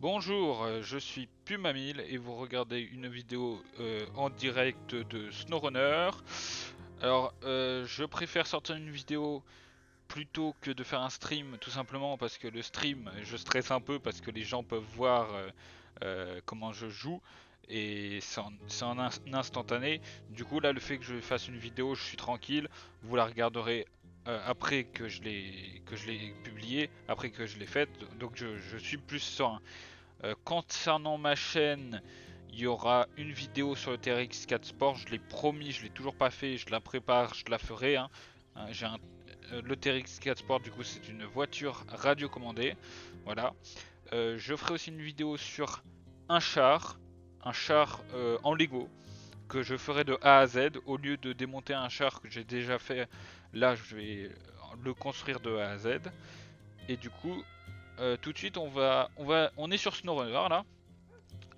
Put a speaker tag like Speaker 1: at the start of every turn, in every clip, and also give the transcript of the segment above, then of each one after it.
Speaker 1: Bonjour, je suis Pumamil et vous regardez une vidéo en direct de SnowRunner. Alors, je préfère sortir une vidéo plutôt que de faire un stream, tout simplement parce que le stream, je stresse un peu parce que les gens peuvent voir comment je joue et c'est en instantané. Du coup, là, le fait que je fasse une vidéo, je suis tranquille. Vous la regarderez après que je l'ai publiée, après que je l'ai faite. Donc, je suis plus serein. Concernant ma chaîne, il y aura une vidéo sur le TRX 4 Sport. Je l'ai promis, je l'ai toujours pas fait. Je la prépare, je la ferai, hein. Le TRX 4 Sport, du coup, c'est une voiture radiocommandée. Voilà. Je ferai aussi une vidéo sur un char, en Lego que je ferai de A à Z au lieu de démonter un char que j'ai déjà fait. Là, je vais le construire de A à Z. Et du coup, tout de suite, on est sur SnowRunner là.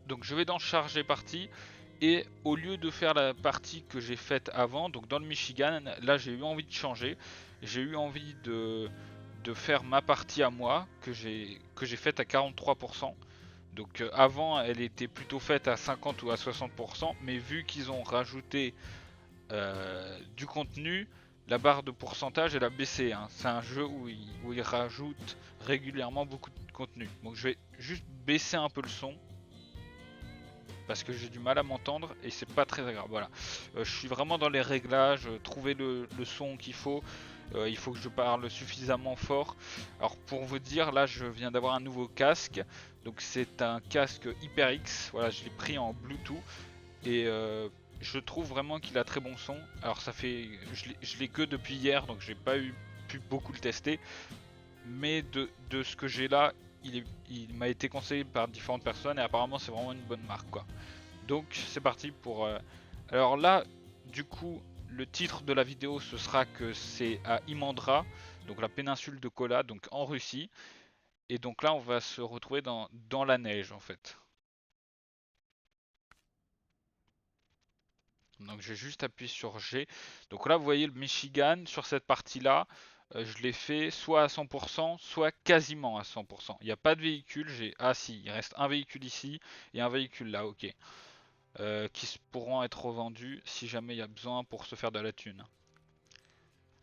Speaker 1: Donc je vais dans charger partie et au lieu de faire la partie que j'ai faite avant, donc dans le Michigan, là j'ai eu envie de changer. J'ai eu envie de faire ma partie à moi que j'ai faite à 43%. Donc avant elle était plutôt faite à 50 ou à 60%, mais vu qu'ils ont rajouté du contenu, la barre de pourcentage elle a baissé, hein. C'est un jeu où ils rajoutent régulièrement beaucoup de contenu. Donc je vais juste baisser un peu le son parce que j'ai du mal à m'entendre et c'est pas très agréable. Voilà, je suis vraiment dans les réglages, trouver le son qu'il faut. Il faut que je parle suffisamment fort. Alors pour vous dire, là je viens d'avoir un nouveau casque. Donc c'est un casque HyperX. Voilà, je l'ai pris en Bluetooth et je trouve vraiment qu'il a très bon son. Alors ça fait, je l'ai que depuis hier, donc j'ai pas pu beaucoup le tester. Mais de ce que j'ai là, il m'a été conseillé par différentes personnes et apparemment c'est vraiment une bonne marque quoi. Donc c'est parti pour... Alors là, du coup, le titre de la vidéo, ce sera que c'est à Imandra, donc la péninsule de Kola, donc en Russie. Et donc là, on va se retrouver dans la neige, en fait. Donc j'ai juste appuyé sur G. Donc là, vous voyez le Michigan, sur cette partie-là, je l'ai fait soit à 100%, soit quasiment à 100%. Il n'y a pas de véhicule, ah si, il reste un véhicule ici et un véhicule là, ok. Qui pourront être revendus si jamais il y a besoin pour se faire de la thune.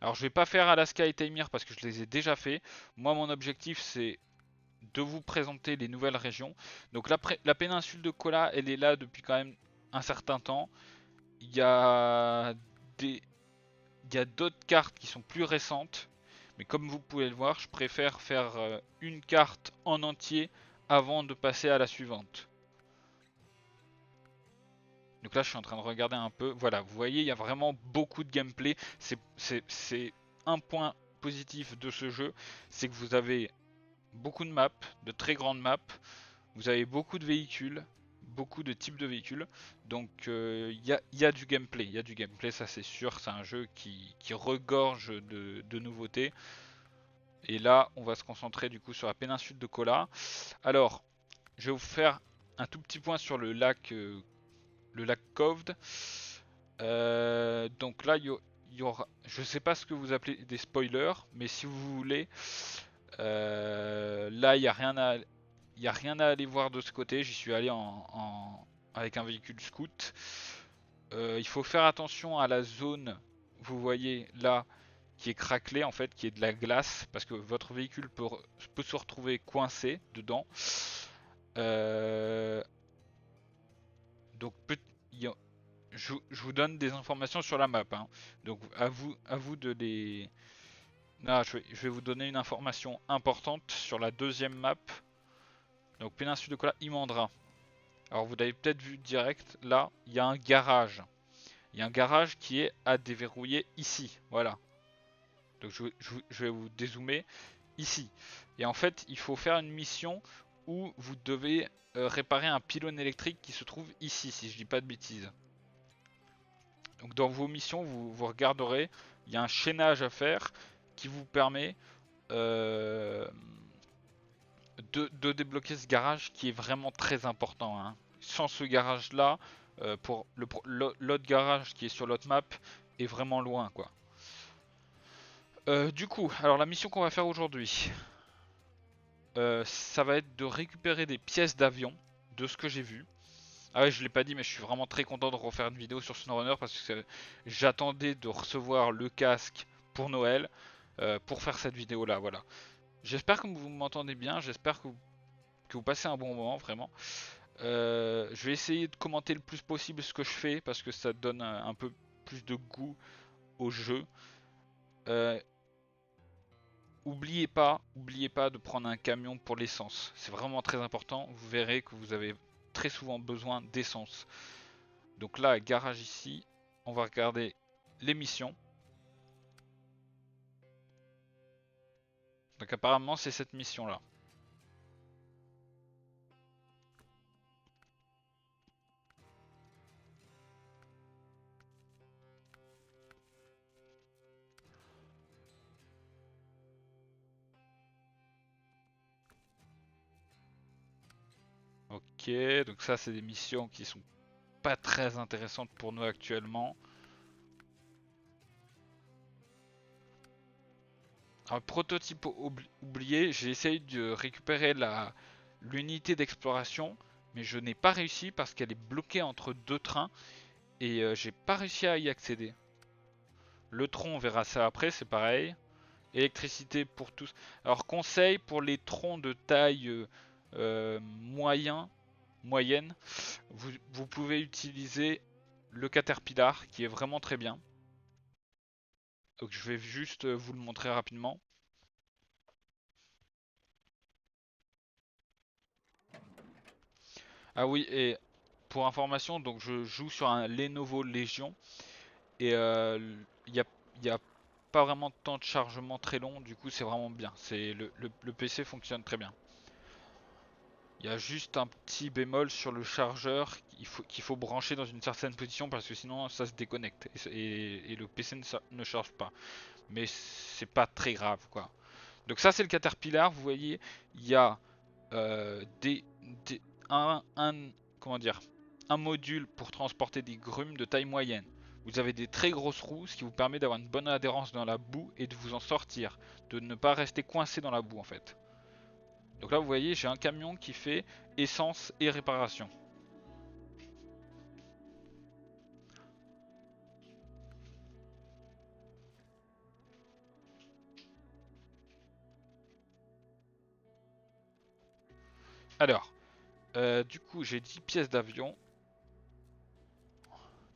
Speaker 1: Alors je vais pas faire Alaska et Taimir parce que je les ai déjà fait. Moi mon objectif c'est de vous présenter les nouvelles régions. Donc la péninsule de Kola elle est là depuis quand même un certain temps. Il y a des, il y a d'autres cartes qui sont plus récentes. Mais comme vous pouvez le voir, je préfère faire une carte en entier avant de passer à la suivante. Donc là, je suis en train de regarder un peu. Voilà, vous voyez, il y a vraiment beaucoup de gameplay. C'est un point positif de ce jeu, c'est que vous avez beaucoup de maps, de très grandes maps. Vous avez beaucoup de véhicules, beaucoup de types de véhicules. Donc il y a du gameplay, il y a du gameplay, ça c'est sûr. C'est un jeu qui regorge de nouveautés. Et là, on va se concentrer du coup sur la péninsule de Kola. Alors, je vais vous faire un tout petit point sur le lac Coved. Donc là, il y aura, je sais pas ce que vous appelez des spoilers, mais si vous voulez, là, il y a rien à aller voir de ce côté. J'y suis allé avec un véhicule scout. Il faut faire attention à la zone, vous voyez là, qui est craquelée en fait, qui est de la glace, parce que votre véhicule peut se retrouver coincé dedans. Euh, donc je vous donne des informations sur la map, hein. Donc à vous de les. Là, je vais vous donner une information importante sur la deuxième map. Donc péninsule de Kola, Imandra. Alors vous l'avez peut-être vu direct, là, il y a un garage. Il y a un garage qui est à déverrouiller ici, voilà. Donc je vais vous dézoomer ici. Et en fait, il faut faire une mission où vous devez réparer un pylône électrique qui se trouve ici, si je dis pas de bêtises. Donc dans vos missions, vous regarderez, il y a un chaînage à faire qui vous permet euh, de débloquer ce garage qui est vraiment très important, hein. Sans ce garage là, pour l'autre garage qui est sur l'autre map est vraiment loin quoi. Du coup, alors la mission qu'on va faire aujourd'hui, ça va être de récupérer des pièces d'avion, de ce que j'ai vu. Ah ouais, je l'ai pas dit, mais je suis vraiment très content de refaire une vidéo sur SnowRunner parce que j'attendais de recevoir le casque pour Noël pour faire cette vidéo là. Voilà. J'espère que vous m'entendez bien, j'espère que vous passez un bon moment vraiment. Je vais essayer de commenter le plus possible ce que je fais parce que ça donne un peu plus de goût au jeu. Euh, oubliez pas de prendre un camion pour l'essence. C'est vraiment très important. Vous verrez que vous avez très souvent besoin d'essence. Donc là, garage ici, on va regarder les missions. Donc apparemment, c'est cette mission là. Ok, donc ça, c'est des missions qui sont pas très intéressantes pour nous actuellement. Un prototype oublié, j'ai essayé de récupérer l'unité d'exploration, mais je n'ai pas réussi parce qu'elle est bloquée entre deux trains et j'ai pas réussi à y accéder. Le tronc, on verra ça après, c'est pareil. Électricité pour tous. Alors conseil pour les troncs de taille moyenne, vous pouvez utiliser le Caterpillar qui est vraiment très bien. Donc je vais juste vous le montrer rapidement. Ah oui, et pour information, donc je joue sur un Lenovo Legion et il y a pas vraiment de temps de chargement très long, du coup c'est vraiment bien. Le PC fonctionne très bien. Il y a juste un petit bémol sur le chargeur qu'il faut brancher dans une certaine position parce que sinon ça se déconnecte et le PC ne charge pas. Mais c'est pas très grave quoi. Donc ça c'est le Caterpillar, vous voyez, il y a des, un, comment dire, un module pour transporter des grumes de taille moyenne. Vous avez des très grosses roues, ce qui vous permet d'avoir une bonne adhérence dans la boue et de vous en sortir, de ne pas rester coincé dans la boue en fait. Donc là vous voyez j'ai un camion qui fait essence et réparation. Alors, du coup j'ai 10 pièces d'avion.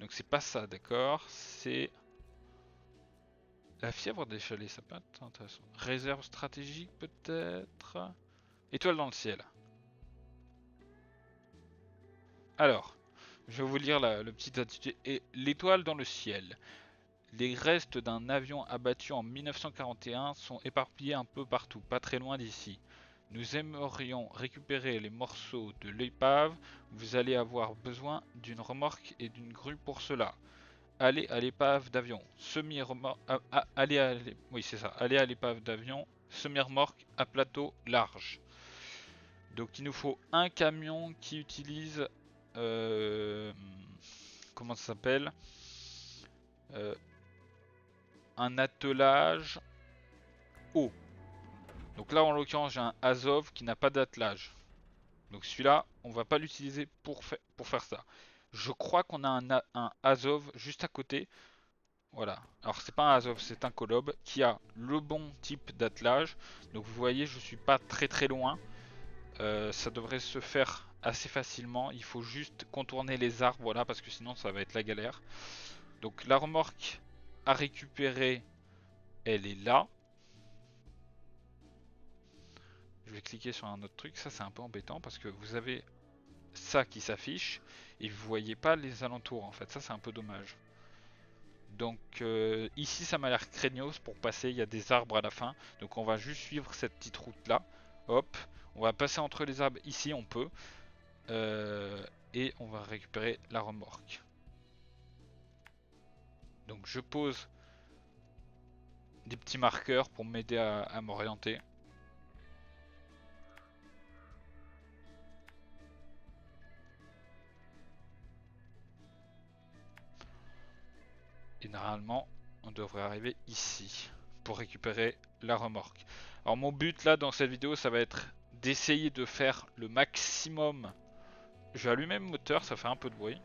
Speaker 1: Donc c'est pas ça, d'accord. C'est la fièvre des chalets, ça peut être intéressant. Réserve stratégique peut-être. Étoile dans le ciel. Alors, je vais vous lire le petit intitulé. Et l'étoile dans le ciel. Les restes d'un avion abattu en 1941 sont éparpillés un peu partout, pas très loin d'ici. Nous aimerions récupérer les morceaux de l'épave. Vous allez avoir besoin d'une remorque et d'une grue pour cela. Allez à l'épave d'avion. Semi-remorque. Oui, c'est ça. Allez à l'épave d'avion. Semi-remorque à plateau large. Donc il nous faut un camion qui utilise euh, comment ça s'appelle, euh, un attelage haut. Donc là en l'occurrence j'ai un Azov qui n'a pas d'attelage. Donc celui-là on va pas l'utiliser pour faire ça. Je crois qu'on a un Azov juste à côté. Voilà. Alors c'est pas un Azov, c'est un Kolob qui a le bon type d'attelage. Donc vous voyez je suis pas très loin. Ça devrait se faire assez facilement. Il faut juste contourner les arbres, voilà, parce que sinon ça va être la galère. Donc la remorque à récupérer, elle est là. Je vais cliquer sur un autre truc. Ça c'est un peu embêtant parce que vous avez ça qui s'affiche et vous voyez pas les alentours en fait. Ça c'est un peu dommage. Donc ici ça m'a l'air craignos pour passer. Il y a des arbres à la fin. Donc on va juste suivre cette petite route là. Hop. On va passer entre les arbres ici, on peut. Et on va récupérer la remorque. Donc je pose des petits marqueurs pour m'aider à m'orienter. Et normalement, on devrait arriver ici pour récupérer la remorque. Alors mon but là dans cette vidéo, ça va être d'essayer de faire le maximum. Je vais allumer le moteur, ça fait un peu de bruit.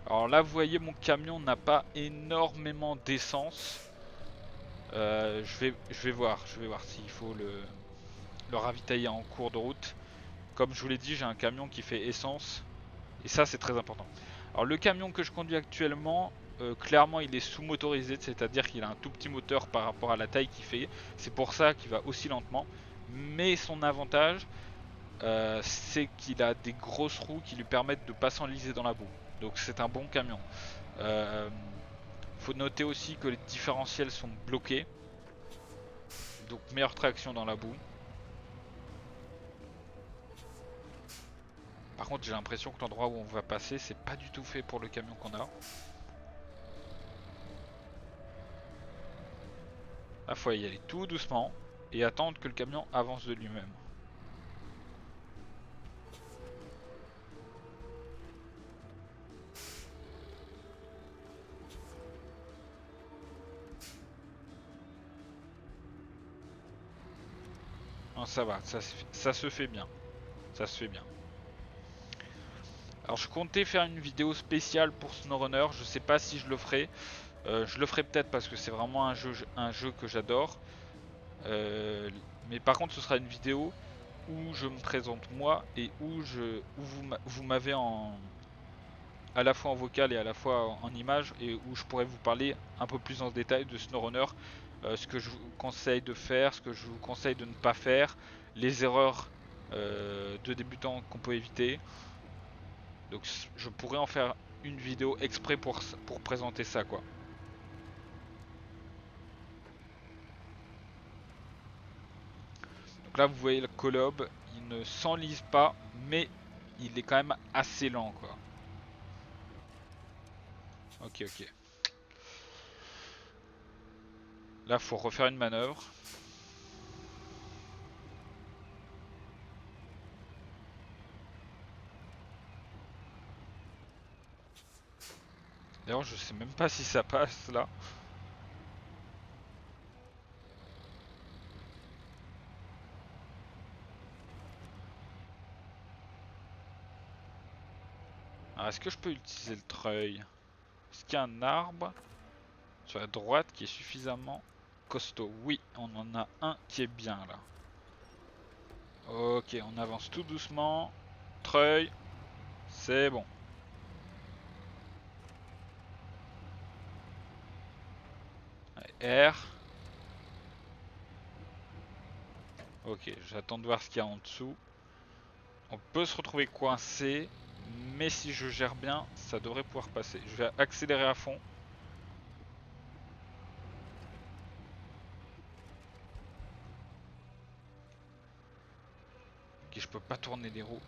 Speaker 1: Alors là, vous voyez, mon camion n'a pas énormément d'essence. Je vais voir s'il faut le ravitailler en cours de route. Comme je vous l'ai dit, j'ai un camion qui fait essence. Et ça, c'est très important. Alors le camion que je conduis actuellement, clairement il est sous-motorisé, c'est-à-dire qu'il a un tout petit moteur par rapport à la taille qu'il fait. C'est pour ça qu'il va aussi lentement. Mais son avantage, c'est qu'il a des grosses roues qui lui permettent de pas s'enliser dans la boue. Donc c'est un bon camion. Faut noter aussi que les différentiels sont bloqués. Donc meilleure traction dans la boue. Par contre j'ai l'impression que l'endroit où on va passer, c'est pas du tout fait pour le camion qu'on a. Là faut y aller tout doucement et attendre que le camion avance de lui-même. Non, ça va, ça se fait bien. Ça se fait bien. Alors je comptais faire une vidéo spéciale pour SnowRunner, je sais pas si je le ferai. Je le ferai peut-être parce que c'est vraiment un jeu que j'adore. Mais par contre ce sera une vidéo où je me présente moi et où vous m'avez à la fois en vocal et à la fois en image, et où je pourrais vous parler un peu plus en détail de SnowRunner, ce que je vous conseille de faire, ce que je vous conseille de ne pas faire, les erreurs de débutants qu'on peut éviter. Donc je pourrais en faire une vidéo exprès pour présenter ça quoi. Donc là vous voyez le Colob, il ne s'enlise pas mais il est quand même assez lent quoi. Ok. Là faut refaire une manœuvre. D'ailleurs je sais même pas si ça passe là. Alors est-ce que je peux utiliser le treuil? Est-ce qu'il y a un arbre sur la droite qui est suffisamment costaud? Oui, on en a un qui est bien là. Ok, on avance tout doucement. Treuil, c'est bon. Allez, R. Ok, j'attends de voir ce qu'il y a en dessous. On peut se retrouver coincé, mais si je gère bien, ça devrait pouvoir passer. Je vais accélérer à fond. Ok, je peux pas tourner les roues.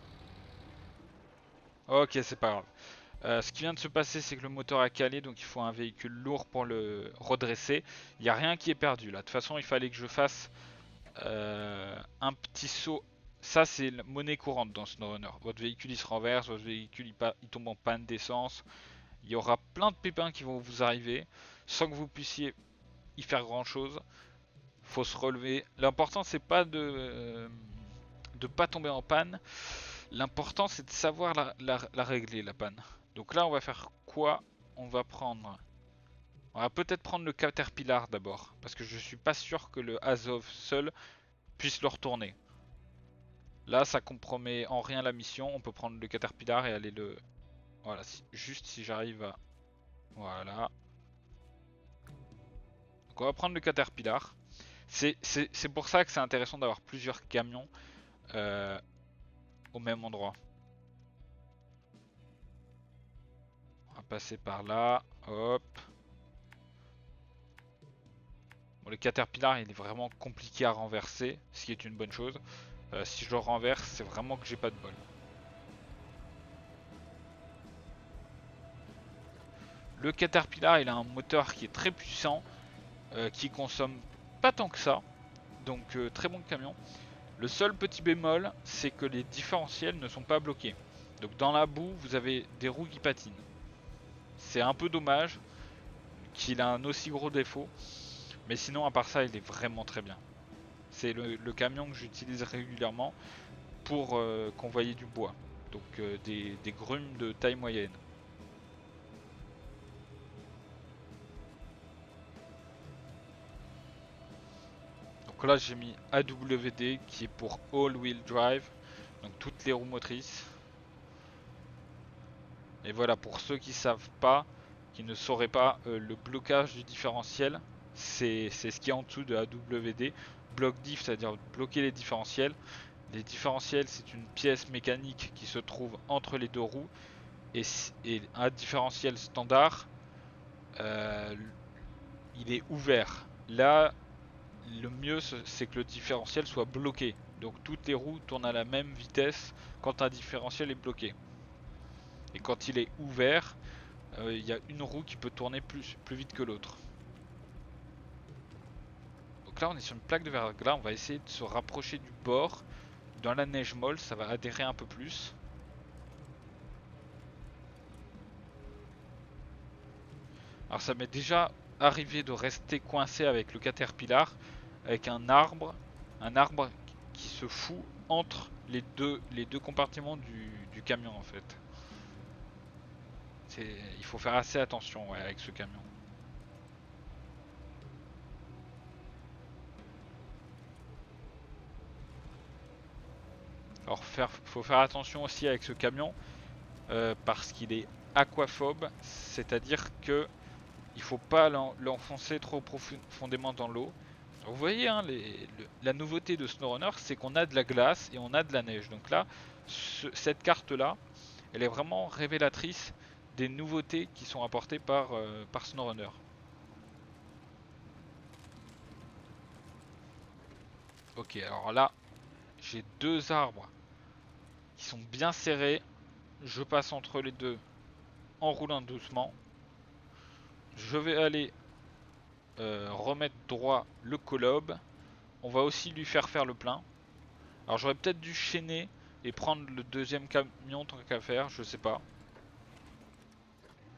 Speaker 1: Ok, c'est pas grave. Ce qui vient de se passer, c'est que le moteur a calé, donc il faut un véhicule lourd pour le redresser. Il n'y a rien qui est perdu là. De toute façon, il fallait que je fasse un petit saut. Ça, c'est la monnaie courante dans SnowRunner. Votre véhicule il se renverse, votre véhicule il tombe en panne d'essence. Il y aura plein de pépins qui vont vous arriver sans que vous puissiez y faire grand chose. Faut se relever. L'important, c'est pas de pas tomber en panne. L'important, c'est de savoir la régler, la panne. Donc là, on va faire quoi? On va peut-être prendre le Caterpillar d'abord, parce que je suis pas sûr que le Azov seul puisse le retourner. Là, ça compromet en rien la mission. On peut prendre le Caterpillar et aller le... Voilà, juste si j'arrive à... Voilà. Donc on va prendre le Caterpillar. C'est pour ça que c'est intéressant d'avoir plusieurs camions euh, au même endroit. On va passer par là. Hop. Bon, le Caterpillar, il est vraiment compliqué à renverser, ce qui est une bonne chose. Si je le renverse, c'est vraiment que j'ai pas de bol. Le Caterpillar, il a un moteur qui est très puissant, qui consomme pas tant que ça. Donc très bon camion. Le seul petit bémol, c'est que les différentiels ne sont pas bloqués. Donc dans la boue, vous avez des roues qui patinent. C'est un peu dommage qu'il a un aussi gros défaut. Mais sinon, à part ça, il est vraiment très bien. C'est le camion que j'utilise régulièrement pour convoyer du bois. Donc des grumes de taille moyenne. Donc là j'ai mis AWD qui est pour All Wheel Drive. Donc toutes les roues motrices. Et voilà, pour ceux qui savent pas, qui ne sauraient pas, le blocage du différentiel, c'est ce qui est en dessous de AWD. Block diff, c'est-à-dire bloquer les différentiels. Les différentiels, c'est une pièce mécanique qui se trouve entre les deux roues. Et un différentiel standard, euh, il est ouvert. Là, le mieux, c'est que le différentiel soit bloqué. Donc toutes les roues tournent à la même vitesse quand un différentiel est bloqué. Et quand il est ouvert, il y a une roue qui peut tourner plus vite que l'autre. Donc là on est sur une plaque de verglas, on va essayer de se rapprocher du bord. Dans la neige molle, ça va adhérer un peu plus. Alors ça m'est déjà arrivé de rester coincé avec le Caterpillar, avec un arbre qui se fout entre les deux compartiments du camion en fait. Il faut faire assez attention ouais, avec ce camion. Alors faut faire attention aussi avec ce camion parce qu'il est aquaphobe, c'est-à-dire que il faut pas l'enfoncer trop profondément dans l'eau. Vous voyez, hein, la nouveauté de SnowRunner, c'est qu'on a de la glace et on a de la neige. Donc là, cette carte-là, elle est vraiment révélatrice des nouveautés qui sont apportées par SnowRunner. Ok, alors là, j'ai deux arbres qui sont bien serrés. Je passe entre les deux en roulant doucement. Je vais aller remettre droit le colob. On va aussi lui faire le plein. Alors j'aurais peut-être dû chaîner et prendre le deuxième camion tant qu'à faire, je sais pas.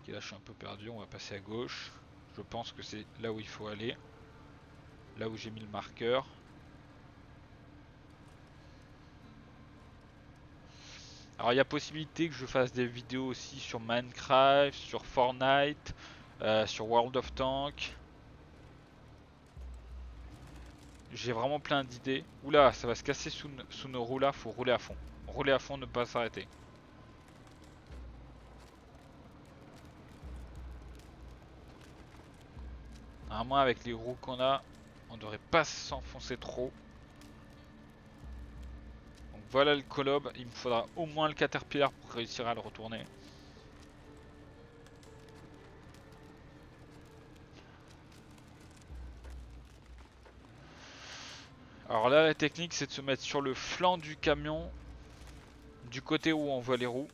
Speaker 1: Ok, là je suis un peu perdu, on va passer à gauche. Je pense que c'est là où il faut aller. Là où j'ai mis le marqueur. Alors il y a possibilité que je fasse des vidéos aussi sur Minecraft, sur Fortnite, sur World of Tanks. J'ai vraiment plein d'idées. Oula, ça va se casser sous nos roues là, faut rouler à fond. Rouler à fond, ne pas s'arrêter. À moins avec les roues qu'on a, on devrait pas s'enfoncer trop. Donc voilà le colob, il me faudra au moins le caterpillar pour réussir à le retourner. Alors là la technique c'est de se mettre sur le flanc du camion, du côté où on voit les roues.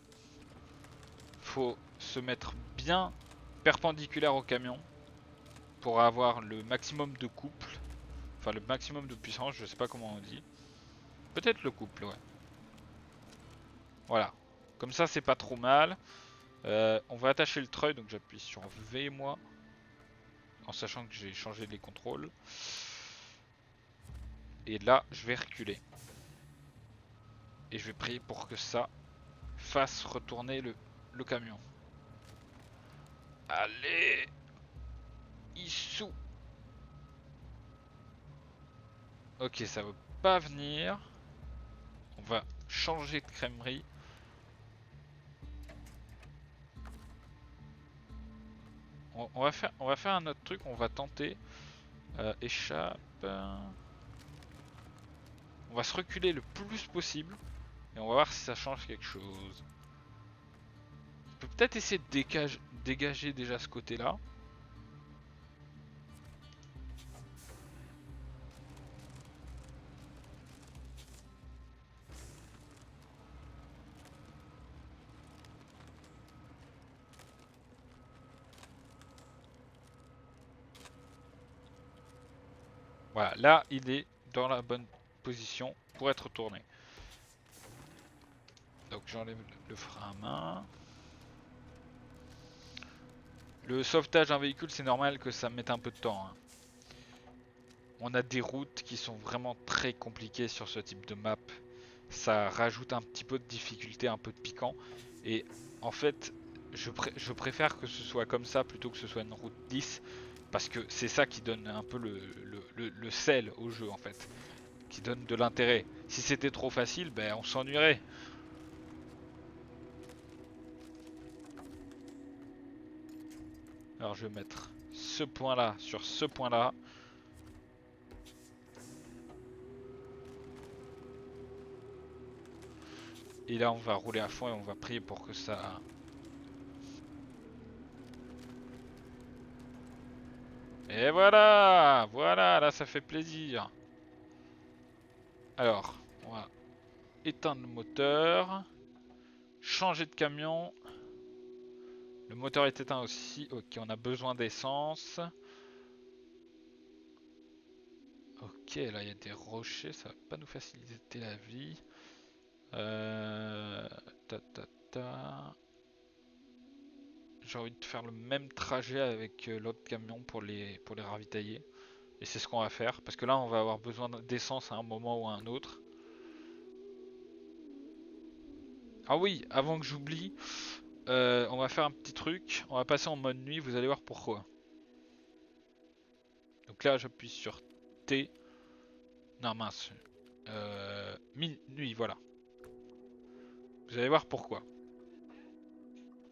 Speaker 1: Faut se mettre bien perpendiculaire au camion pour avoir le maximum de couple. Enfin le maximum de puissance, je sais pas comment on dit. Peut-être le couple, ouais. Voilà. Comme ça c'est pas trop mal. On va attacher le treuil, donc j'appuie sur V moi. En sachant que j'ai changé les contrôles. Et là je vais reculer. Et je vais prier pour que ça fasse retourner le camion. Allez, Issou. Ok, ça veut pas venir. On va changer de crèmerie. On va faire un autre truc. On va tenter. Échappe. On va se reculer le plus possible. Et on va voir si ça change quelque chose. On peut peut-être essayer de dégager déjà ce côté-là. Voilà, là il est dans la bonne position pour être tourné. Donc j'enlève le frein à main. Le sauvetage d'un véhicule, c'est normal que ça mette un peu de temps, hein. On a des routes qui sont vraiment très compliquées sur ce type de map. Ça rajoute un petit peu de difficulté, un peu de piquant. Et en fait, je préfère que ce soit comme ça plutôt que ce soit une route lisse. Parce que c'est ça qui donne un peu le sel au jeu en fait. Qui donne de l'intérêt. Si c'était trop facile, ben on s'ennuierait. Alors je vais mettre ce point là sur ce point là. Et là on va rouler à fond et on va prier pour que ça... Et voilà. Voilà, là ça fait plaisir. Alors, on va éteindre le moteur. Changer de camion. Le moteur est éteint aussi. Ok, on a besoin d'essence. Ok, là il y a des rochers, ça va pas nous faciliter la vie. Euh... Ta, ta, ta. J'ai envie de faire le même trajet avec l'autre camion pour les ravitailler. Et c'est ce qu'on va faire. Parce que là on va avoir besoin d'essence à un moment ou à un autre. Ah oui, avant que j'oublie, on va faire un petit truc. On va passer en mode nuit, vous allez voir pourquoi. Donc là j'appuie sur T. Non mince. Nuit, voilà. Vous allez voir pourquoi.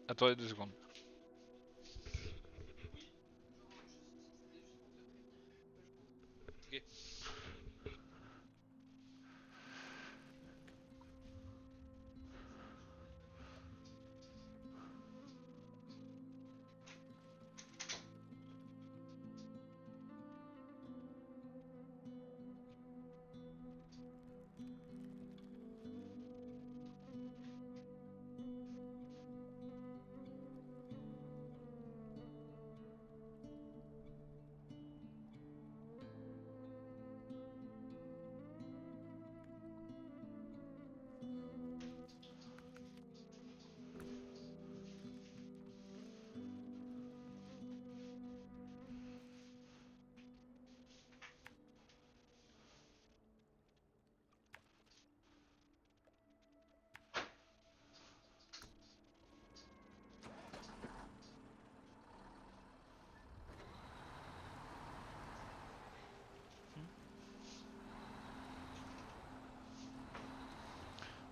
Speaker 1: Attendez 2 secondes. Ok.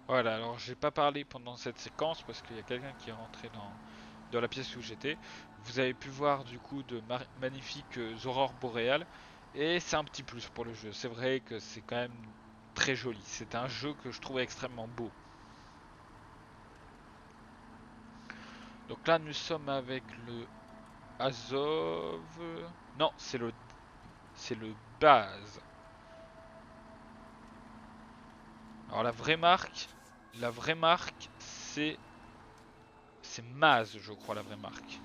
Speaker 1: Voilà, alors j'ai pas parlé pendant cette séquence parce qu'il y a quelqu'un qui est rentré dans la pièce où j'étais. Vous avez pu voir du coup de magnifiques aurores boréales et c'est un petit plus pour le jeu. C'est vrai que c'est quand même très joli. C'est un jeu que je trouve extrêmement beau. Donc là nous sommes avec le Azov. Non, c'est le base. Alors la vraie marque c'est Maz, je crois la vraie marque.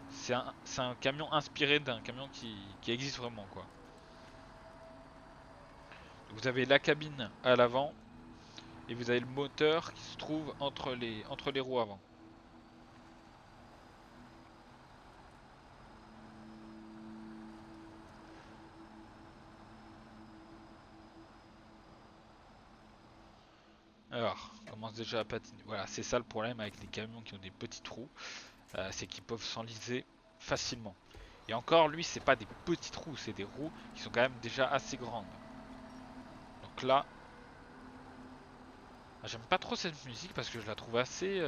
Speaker 1: C'est un camion inspiré d'un camion qui existe vraiment quoi. Vous avez la cabine à l'avant et vous avez le moteur qui se trouve entre les roues avant. Alors, on commence déjà à patiner. Voilà, c'est ça le problème avec les camions qui ont des petits trous, c'est qu'ils peuvent s'enliser facilement. Et encore, lui, c'est pas des petits trous, c'est des roues qui sont quand même déjà assez grandes. Donc là, j'aime pas trop cette musique parce que je la trouve assez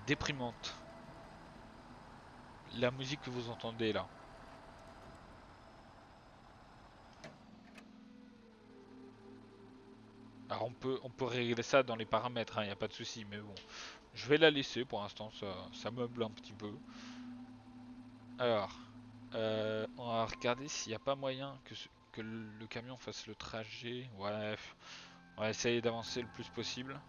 Speaker 1: déprimante. La musique que vous entendez là. Alors on peut régler ça dans les paramètres, il n'y a pas de souci, mais bon, je vais la laisser pour l'instant, ça meuble un petit peu. Alors, on va regarder s'il n'y a pas moyen que le camion fasse le trajet. Bref, on va essayer d'avancer le plus possible.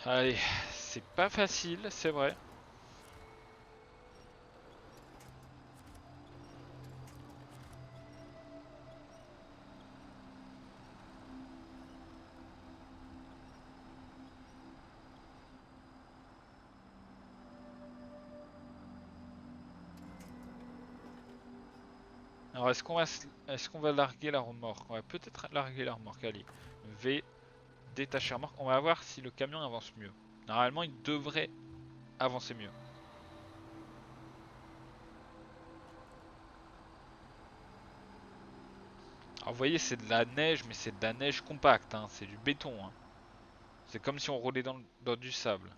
Speaker 1: Allez, c'est pas facile, c'est vrai. Alors est-ce qu'on va larguer la remorque? On va peut-être larguer la remorque, allez. V, détacher la remorque. On va voir si le camion avance mieux. Normalement il devrait avancer mieux. Alors vous voyez c'est de la neige, mais c'est de la neige compacte, hein. C'est du béton, hein. C'est comme si on roulait dans du sable.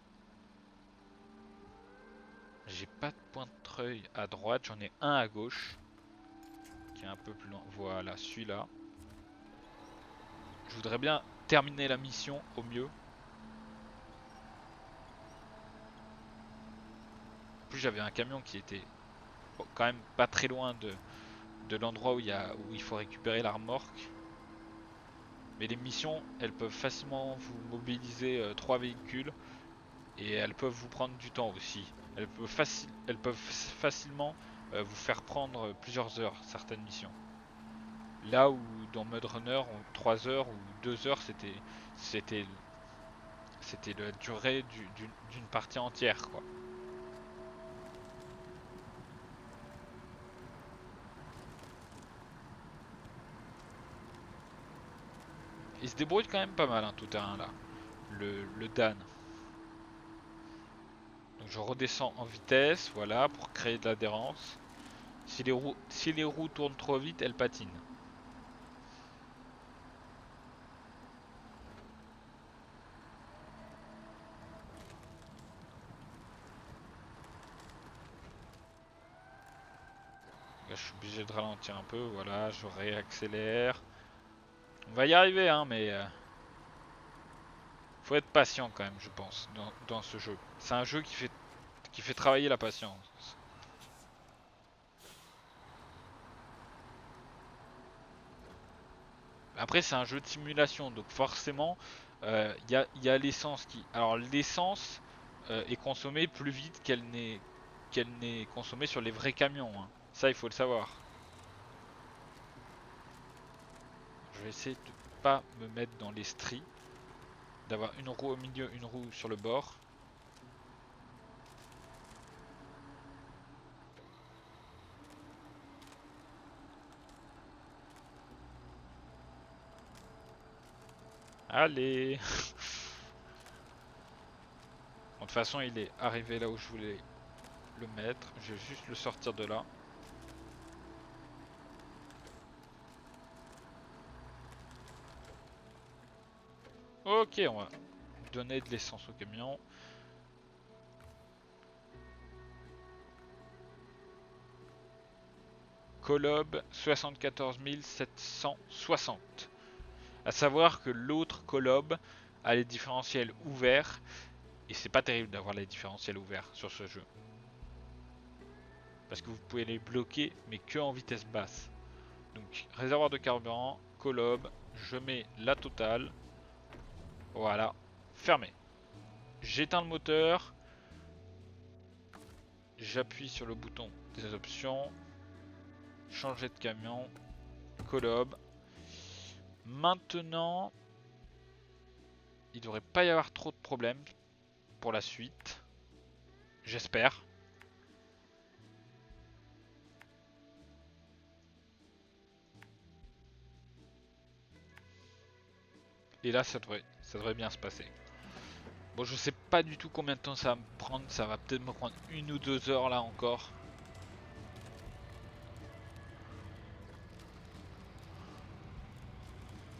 Speaker 1: J'ai pas de point de treuil à droite, j'en ai un à gauche. Qui est un peu plus loin. Voilà, celui-là. Je voudrais bien terminer la mission au mieux. En plus j'avais un camion qui était quand même pas très loin de l'endroit où il faut récupérer la remorque. Mais les missions, elles peuvent facilement vous mobiliser 3 véhicules. Et elles peuvent vous prendre du temps aussi. Elles peuvent facilement vous faire prendre plusieurs heures, certaines missions. Là où dans Mud Runner, 3 heures ou 2 heures, c'était la durée d'une partie entière, quoi. Il se débrouille quand même pas mal, hein, tout terrain là. Le Dan. Donc je redescends en vitesse, voilà, pour créer de l'adhérence. Si les roues tournent trop vite, elles patinent. Là, je suis obligé de ralentir un peu, voilà, je réaccélère. On va y arriver, hein, mais faut être patient quand même, je pense, dans ce jeu. C'est un jeu qui fait travailler la patience. Après, c'est un jeu de simulation, donc forcément, y a l'essence qui... Alors, l'essence est consommée plus vite qu'elle n'est consommée sur les vrais camions, hein. Ça, il faut le savoir. Je vais essayer de pas me mettre dans les stries, d'avoir une roue au milieu, une roue sur le bord. Allez. Bon, de toute façon, il est arrivé là où je voulais le mettre. Je vais juste le sortir de là. Ok, on va donner de l'essence au camion. Colob 74 760. À savoir que l'autre Colob a les différentiels ouverts. Et c'est pas terrible d'avoir les différentiels ouverts sur ce jeu. Parce que vous pouvez les bloquer, mais que en vitesse basse. Donc, réservoir de carburant, Colob, je mets la totale. Voilà, fermé. J'éteins le moteur. J'appuie sur le bouton des options. Changer de camion. Colob. Maintenant, il devrait pas y avoir trop de problèmes pour la suite. J'espère. Et là, ça devrait bien se passer. Bon, je sais pas du tout combien de temps ça va me prendre. Ça va peut-être me prendre 1 ou 2 heures là encore.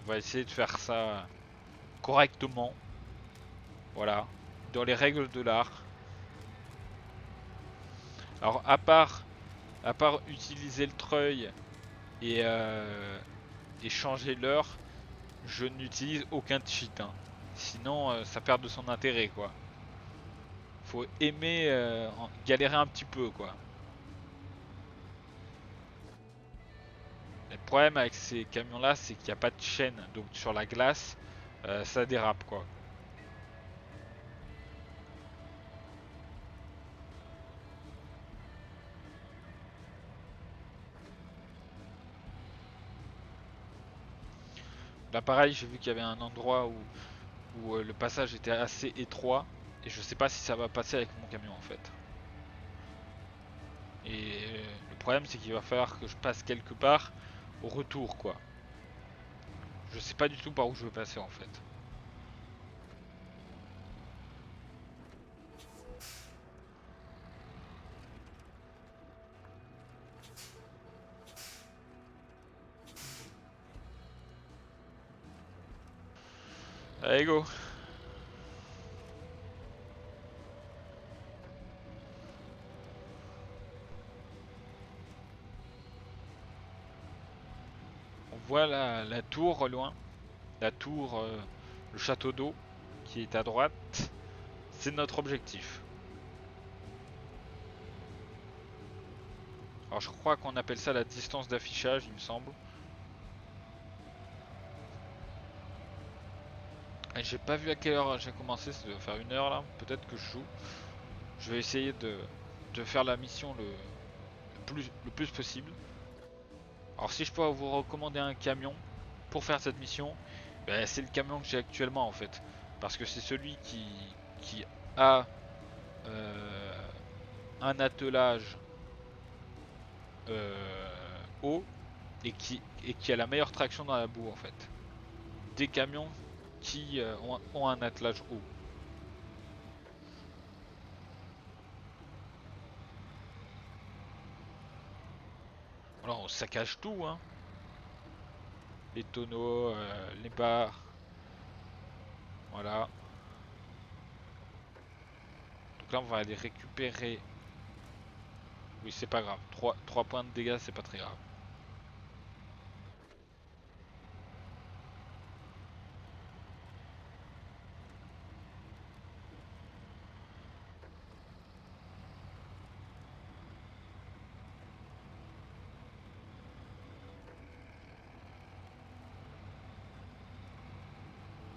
Speaker 1: On va essayer de faire ça correctement. Voilà. Dans les règles de l'art. Alors, à part utiliser le treuil et changer l'heure, je n'utilise aucun cheat, hein. Sinon, ça perd de son intérêt, quoi. Faut aimer galérer un petit peu, quoi. Le problème avec ces camions là, c'est qu'il n'y a pas de chaîne, donc sur la glace, ça dérape, quoi. Là pareil, j'ai vu qu'il y avait un endroit où le passage était assez étroit, et je sais pas si ça va passer avec mon camion en fait. Et le problème c'est qu'il va falloir que je passe quelque part au retour quoi. Je sais pas du tout par où je veux passer en fait. Allez go. On voit la tour au loin. La tour, le château d'eau qui est à droite. C'est notre objectif. Alors je crois qu'on appelle ça la distance d'affichage, il me semble. Et j'ai pas vu à quelle heure j'ai commencé, ça doit faire 1 heure là. Peut-être que je joue. Je vais essayer de faire la mission le plus possible. Alors si je peux vous recommander un camion pour faire cette mission, ben, c'est le camion que j'ai actuellement en fait. Parce que c'est celui qui a un attelage haut et qui a la meilleure traction dans la boue en fait. Des camions qui ont un attelage haut. Alors on saccage tout hein. Les tonneaux, les barres. Voilà. Donc là on va aller récupérer. Oui c'est pas grave. 3 points de dégâts c'est pas très grave.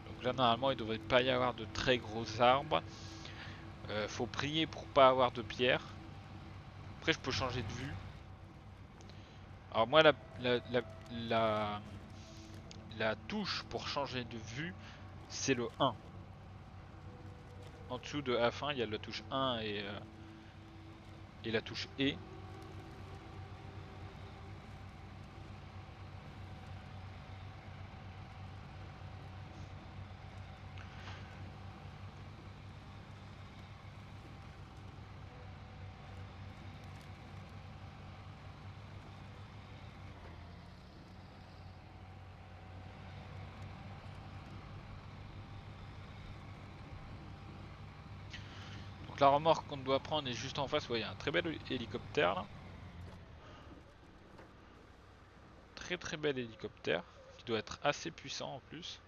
Speaker 1: Donc là normalement il devrait pas y avoir de très gros arbres. Faut prier pour pas avoir de pierre. Après je peux changer de vue. Alors moi la, la touche pour changer de vue c'est le 1. En dessous de F1 il y a la touche 1 et la touche E. Donc la remorque qu'on doit prendre est juste en face. Vous voyez un très bel hélicoptère là. Très très bel hélicoptère. Qui doit être assez puissant en plus.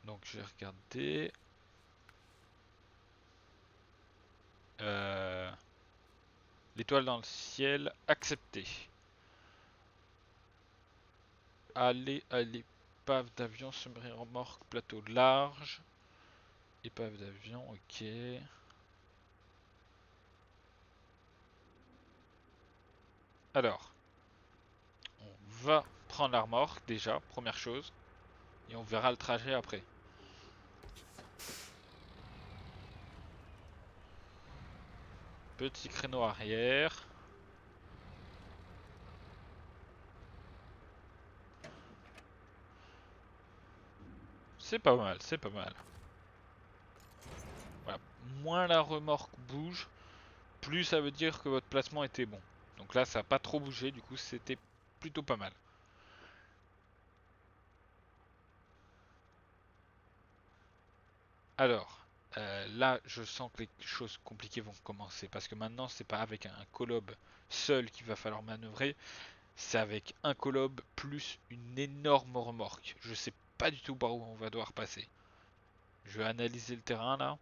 Speaker 1: Donc je vais regarder. L'étoile dans le ciel, accepté. Aller à l'épave d'avion, sous-marin remorque, plateau large. Épave d'avion, ok. Alors, on va prendre la remorque déjà, première chose. Et on verra le trajet après. Petit créneau arrière. C'est pas mal, c'est pas mal. Voilà. Moins la remorque bouge, plus ça veut dire que votre placement était bon. Donc là, ça n'a pas trop bougé, du coup, c'était plutôt pas mal. Alors, là, je sens que les choses compliquées vont commencer. Parce que maintenant, c'est pas avec un colob seul qu'il va falloir manœuvrer. C'est avec un colob plus une énorme remorque. Je sais pas du tout par où on va devoir passer. Je vais analyser le terrain là.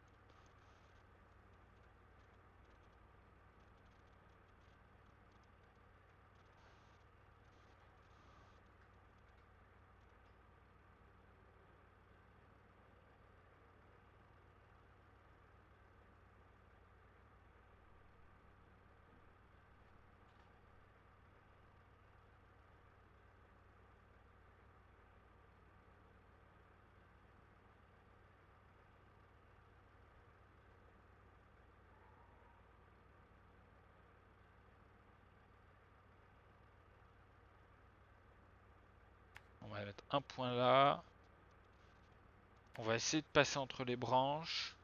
Speaker 1: va mettre un point là. On va essayer de passer entre les branches.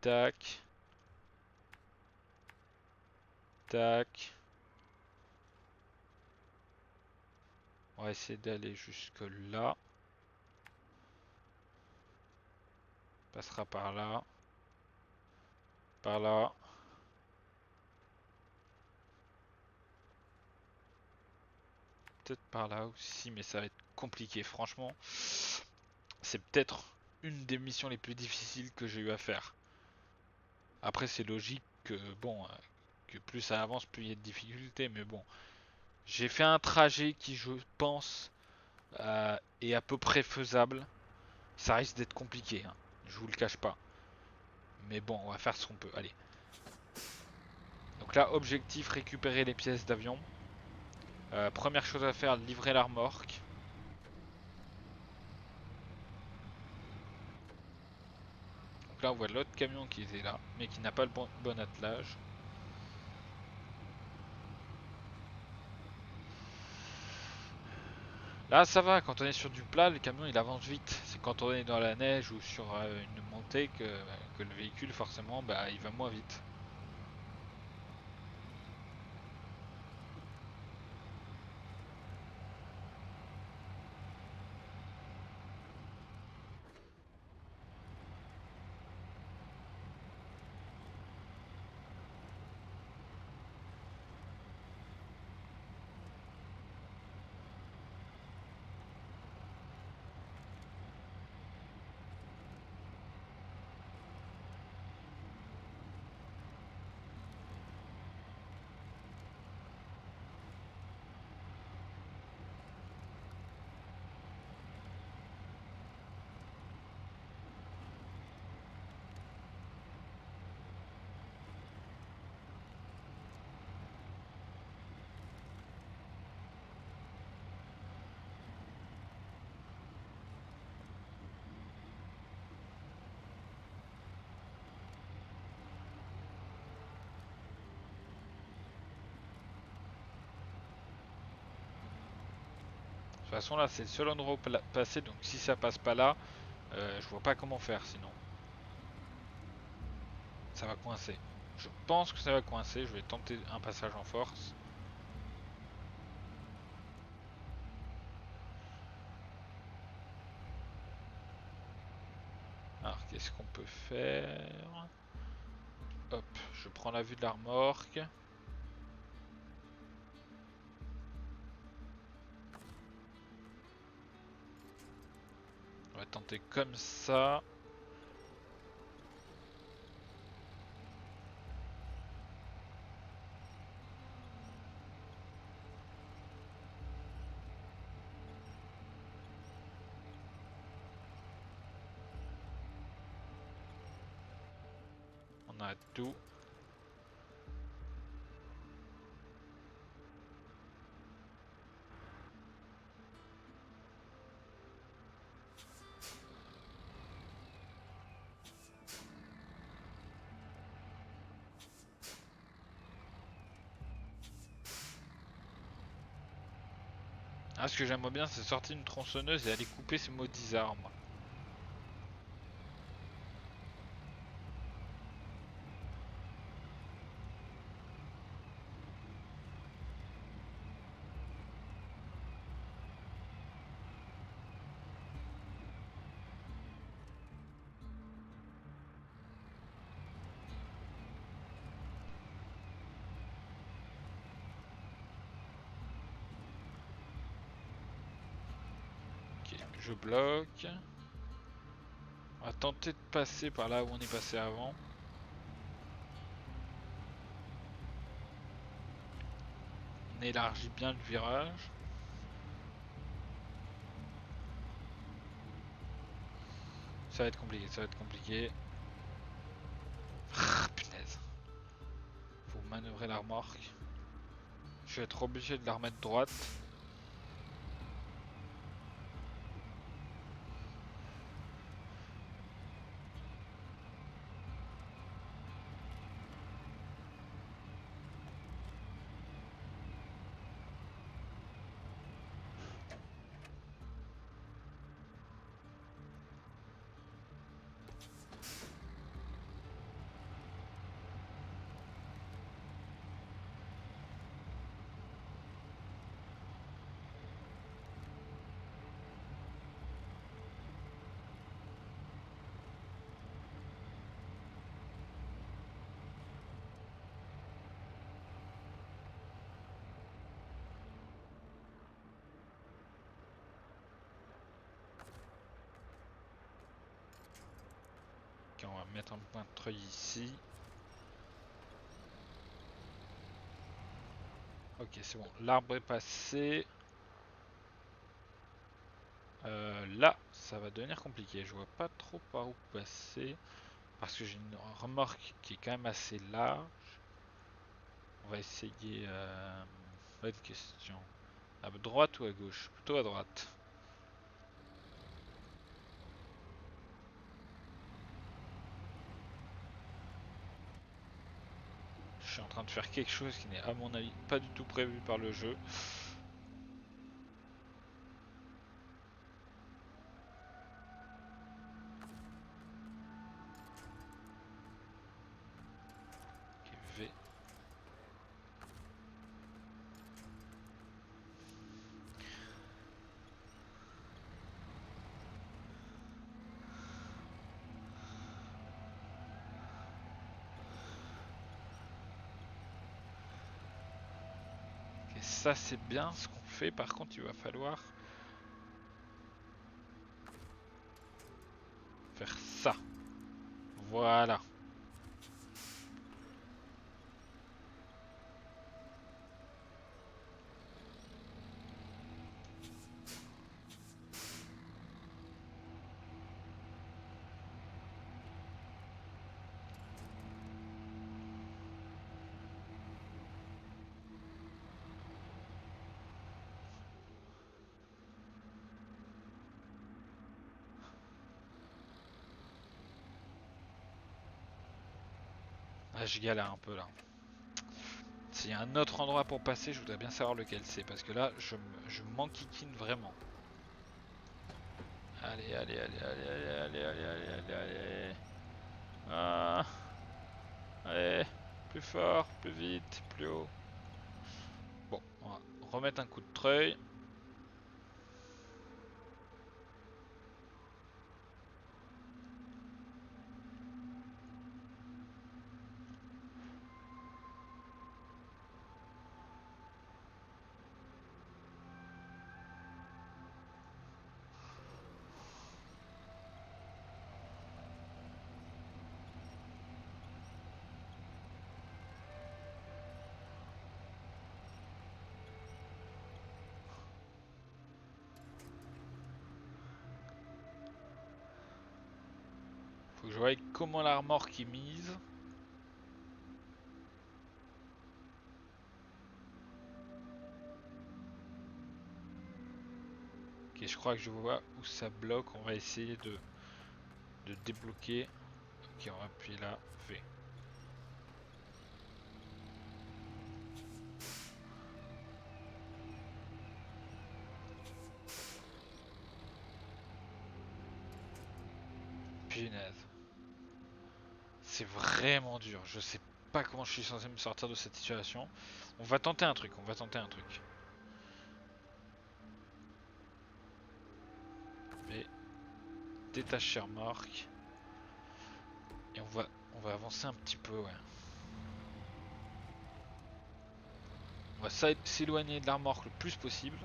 Speaker 1: Tac. Tac. On va essayer d'aller jusque là. Passera par là. Par là. Peut-être par là aussi, mais ça va être compliqué. Franchement, c'est peut-être une des missions les plus difficiles que j'ai eu à faire. Après, c'est logique que, bon, que plus ça avance, plus il y a de difficultés. Mais bon, j'ai fait un trajet qui, je pense, est à peu près faisable. Ça risque d'être compliqué, hein, je vous le cache pas. Mais bon, on va faire ce qu'on peut. Allez. Donc là, objectif, récupérer les pièces d'avion. Première chose à faire, livrer la remorque. Donc là, on voit l'autre camion qui était là, mais qui n'a pas le bon attelage. Là, ça va, quand on est sur du plat, le camion il avance vite. C'est quand on est dans la neige ou sur une montée que le véhicule, forcément, bah, il va moins vite. De toute façon, là, c'est le seul endroit où passer, donc si ça passe pas là, je vois pas comment faire sinon. Ça va coincer. Je pense que ça va coincer, je vais tenter un passage en force. Alors, qu'est-ce qu'on peut faire? Hop, je prends la vue de la remorque. On va tenter comme ça. On a tout. Ah, ce que j'aimerais bien, c'est sortir une tronçonneuse et aller couper ces maudits arbres. Ok, je bloque. On va tenter de passer par là où on est passé avant. On élargit bien le virage. Ça va être compliqué, ça va être compliqué. Ah, punaise. Faut manœuvrer la remorque. Je vais être obligé de la remettre droite. va mettre un point de treuil ici. Ok, c'est bon. L'arbre est passé. Là, ça va devenir compliqué. Je vois pas trop par où passer. Parce que j'ai une remorque qui est quand même assez large. On va essayer... Bonne question. À droite ou à gauche? Plutôt à droite. Je suis en train de faire quelque chose qui n'est à mon avis pas du tout prévu par le jeu. Ok, V. Ok, ça c'est bien ce qu'on fait. Par contre, il va falloir faire ça. Voilà. Ah, je galère un peu là. S'il y a un autre endroit pour passer, je voudrais bien savoir lequel c'est. Parce que là, je m'enquiquine vraiment. Allez, allez, allez, allez, allez, allez, allez, allez, allez, allez. Ah, allez, plus fort, plus vite, plus haut. Bon, on va remettre un coup de treuil. Faut que je voie comment la remorque est mise. Ok, je crois que je vois où ça bloque. On va essayer de débloquer. Ok, on va appuyer là. V. Punaise. C'est vraiment dur. Je sais pas comment je suis censé me sortir de cette situation. On va tenter un truc. On va tenter un truc. V. Détacher remorque. Et on va avancer un petit peu, ouais. On va s'éloigner de la remorque le plus possible.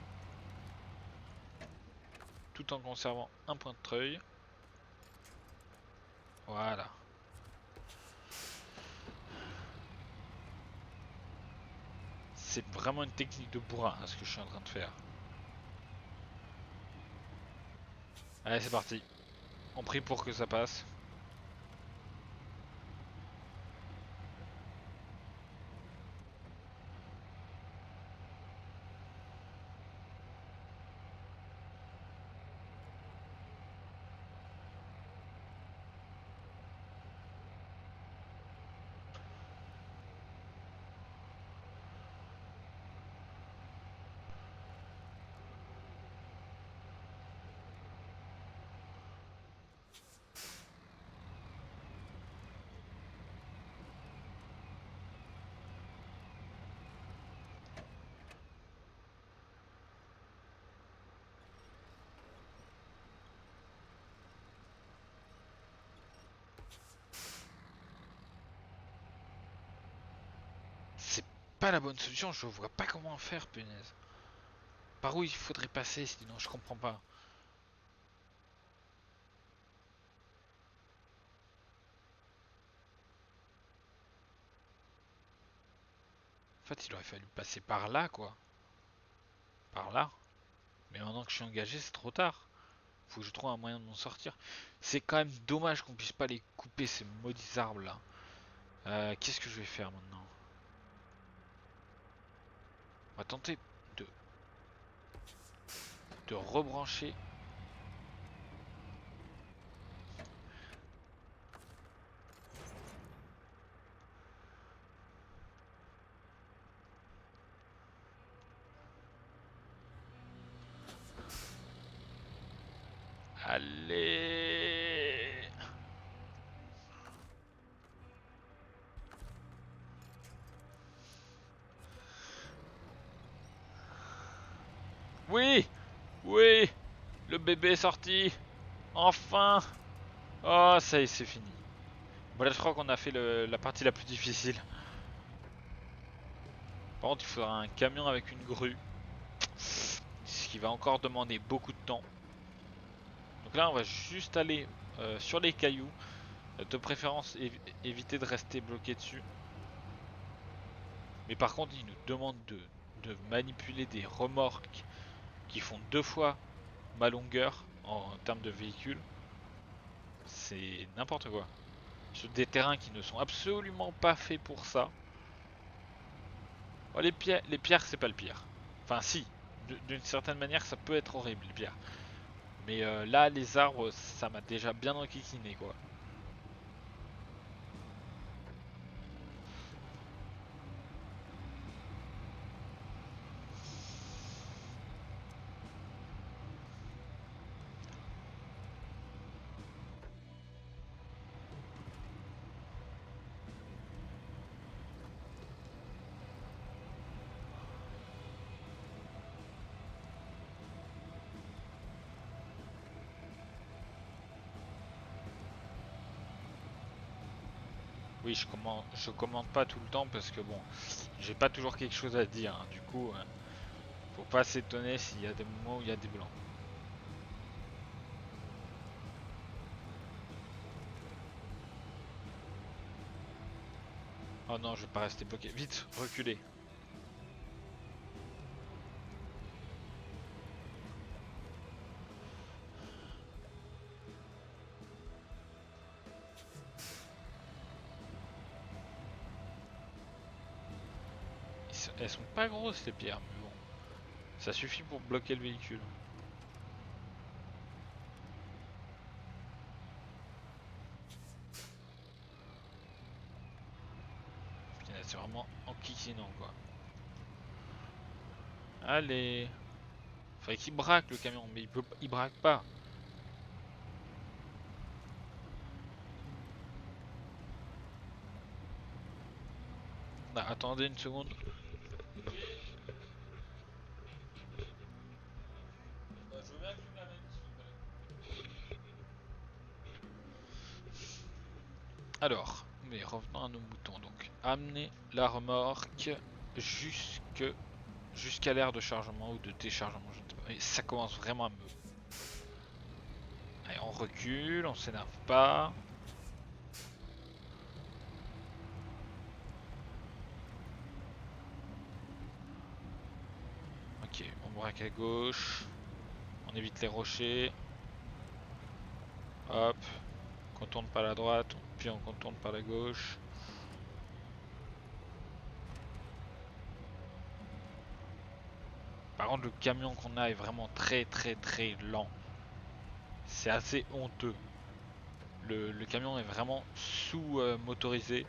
Speaker 1: Tout en conservant un point de treuil. Voilà. C'est vraiment une technique de bourrin ce que je suis en train de faire. Allez, c'est parti. On prie pour que ça passe. C'est pas la bonne solution, je vois pas comment faire, punaise. Par où il faudrait passer, sinon je comprends pas. fait, il aurait fallu passer par là, quoi. Par là. Mais maintenant que je suis engagé, c'est trop tard. Faut que je trouve un moyen de m'en sortir. C'est quand même dommage qu'on puisse pas les couper, ces maudits arbres là. Qu'est-ce que je vais faire maintenant? On va tenter de, de rebrancher. Allez! Oui! Oui! Le bébé est sorti! Enfin! Oh, ça y est, c'est fini. Bon, là, je crois qu'on a fait la partie la plus difficile. Par contre, il faudra un camion avec une grue. Ce qui va encore demander beaucoup de temps. Donc là, on va juste aller sur les cailloux. De préférence, éviter de rester bloqué dessus. Mais par contre, il nous demande de manipuler des remorques qui font 2 fois ma longueur en termes de véhicule. C'est n'importe quoi. Sur des terrains qui ne sont absolument pas faits pour ça. Oh, les pierres, c'est pas le pire. Enfin, si. D'une certaine manière, ça peut être horrible, les pierres. Mais là, les arbres, ça m'a déjà bien enquiquiné, quoi. Oui, je commente pas tout le temps parce que bon, j'ai pas toujours quelque chose à dire, hein. Du coup, faut pas s'étonner s'il y a des moments où il y a des blancs. Oh non, je vais pas rester bloqué. Vite, reculez. Elles sont pas grosses les pierres, mais bon, ça suffit pour bloquer le véhicule. C'est vraiment enquiquinant quoi. Allez. Faudrait qu'il braque le camion, mais il braque pas. Ah, attendez une seconde. Je veux bien que tu me l'amènes, s'il vous plaît. Alors, mais revenons à nos moutons donc. Amener la remorque jusqu'à l'aire de chargement ou de déchargement, je ne sais pas. Mais ça commence vraiment à me... Allez, on recule, on s'énerve pas. Ok, on braque à gauche. On évite les rochers. Hop. On contourne par la droite, puis on contourne par la gauche. Par contre, le camion qu'on a est vraiment très très très lent. C'est assez honteux. Le camion est vraiment sous-motorisé.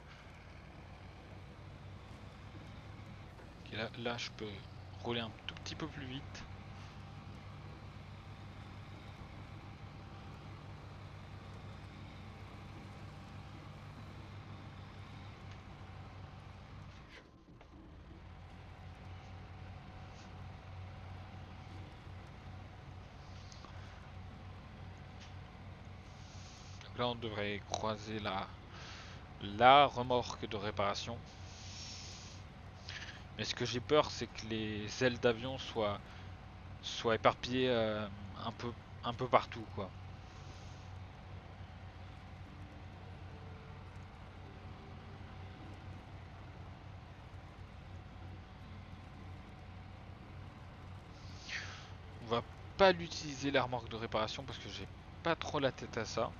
Speaker 1: Là, je peux rouler un tout petit peu plus vite. Donc là, on devrait croiser la remorque de réparation. Mais ce que j'ai peur, c'est que les ailes d'avion soient éparpillées un un peu partout, quoi. pas l'utiliser la remorque de réparation parce que j'ai pas trop la tête à ça.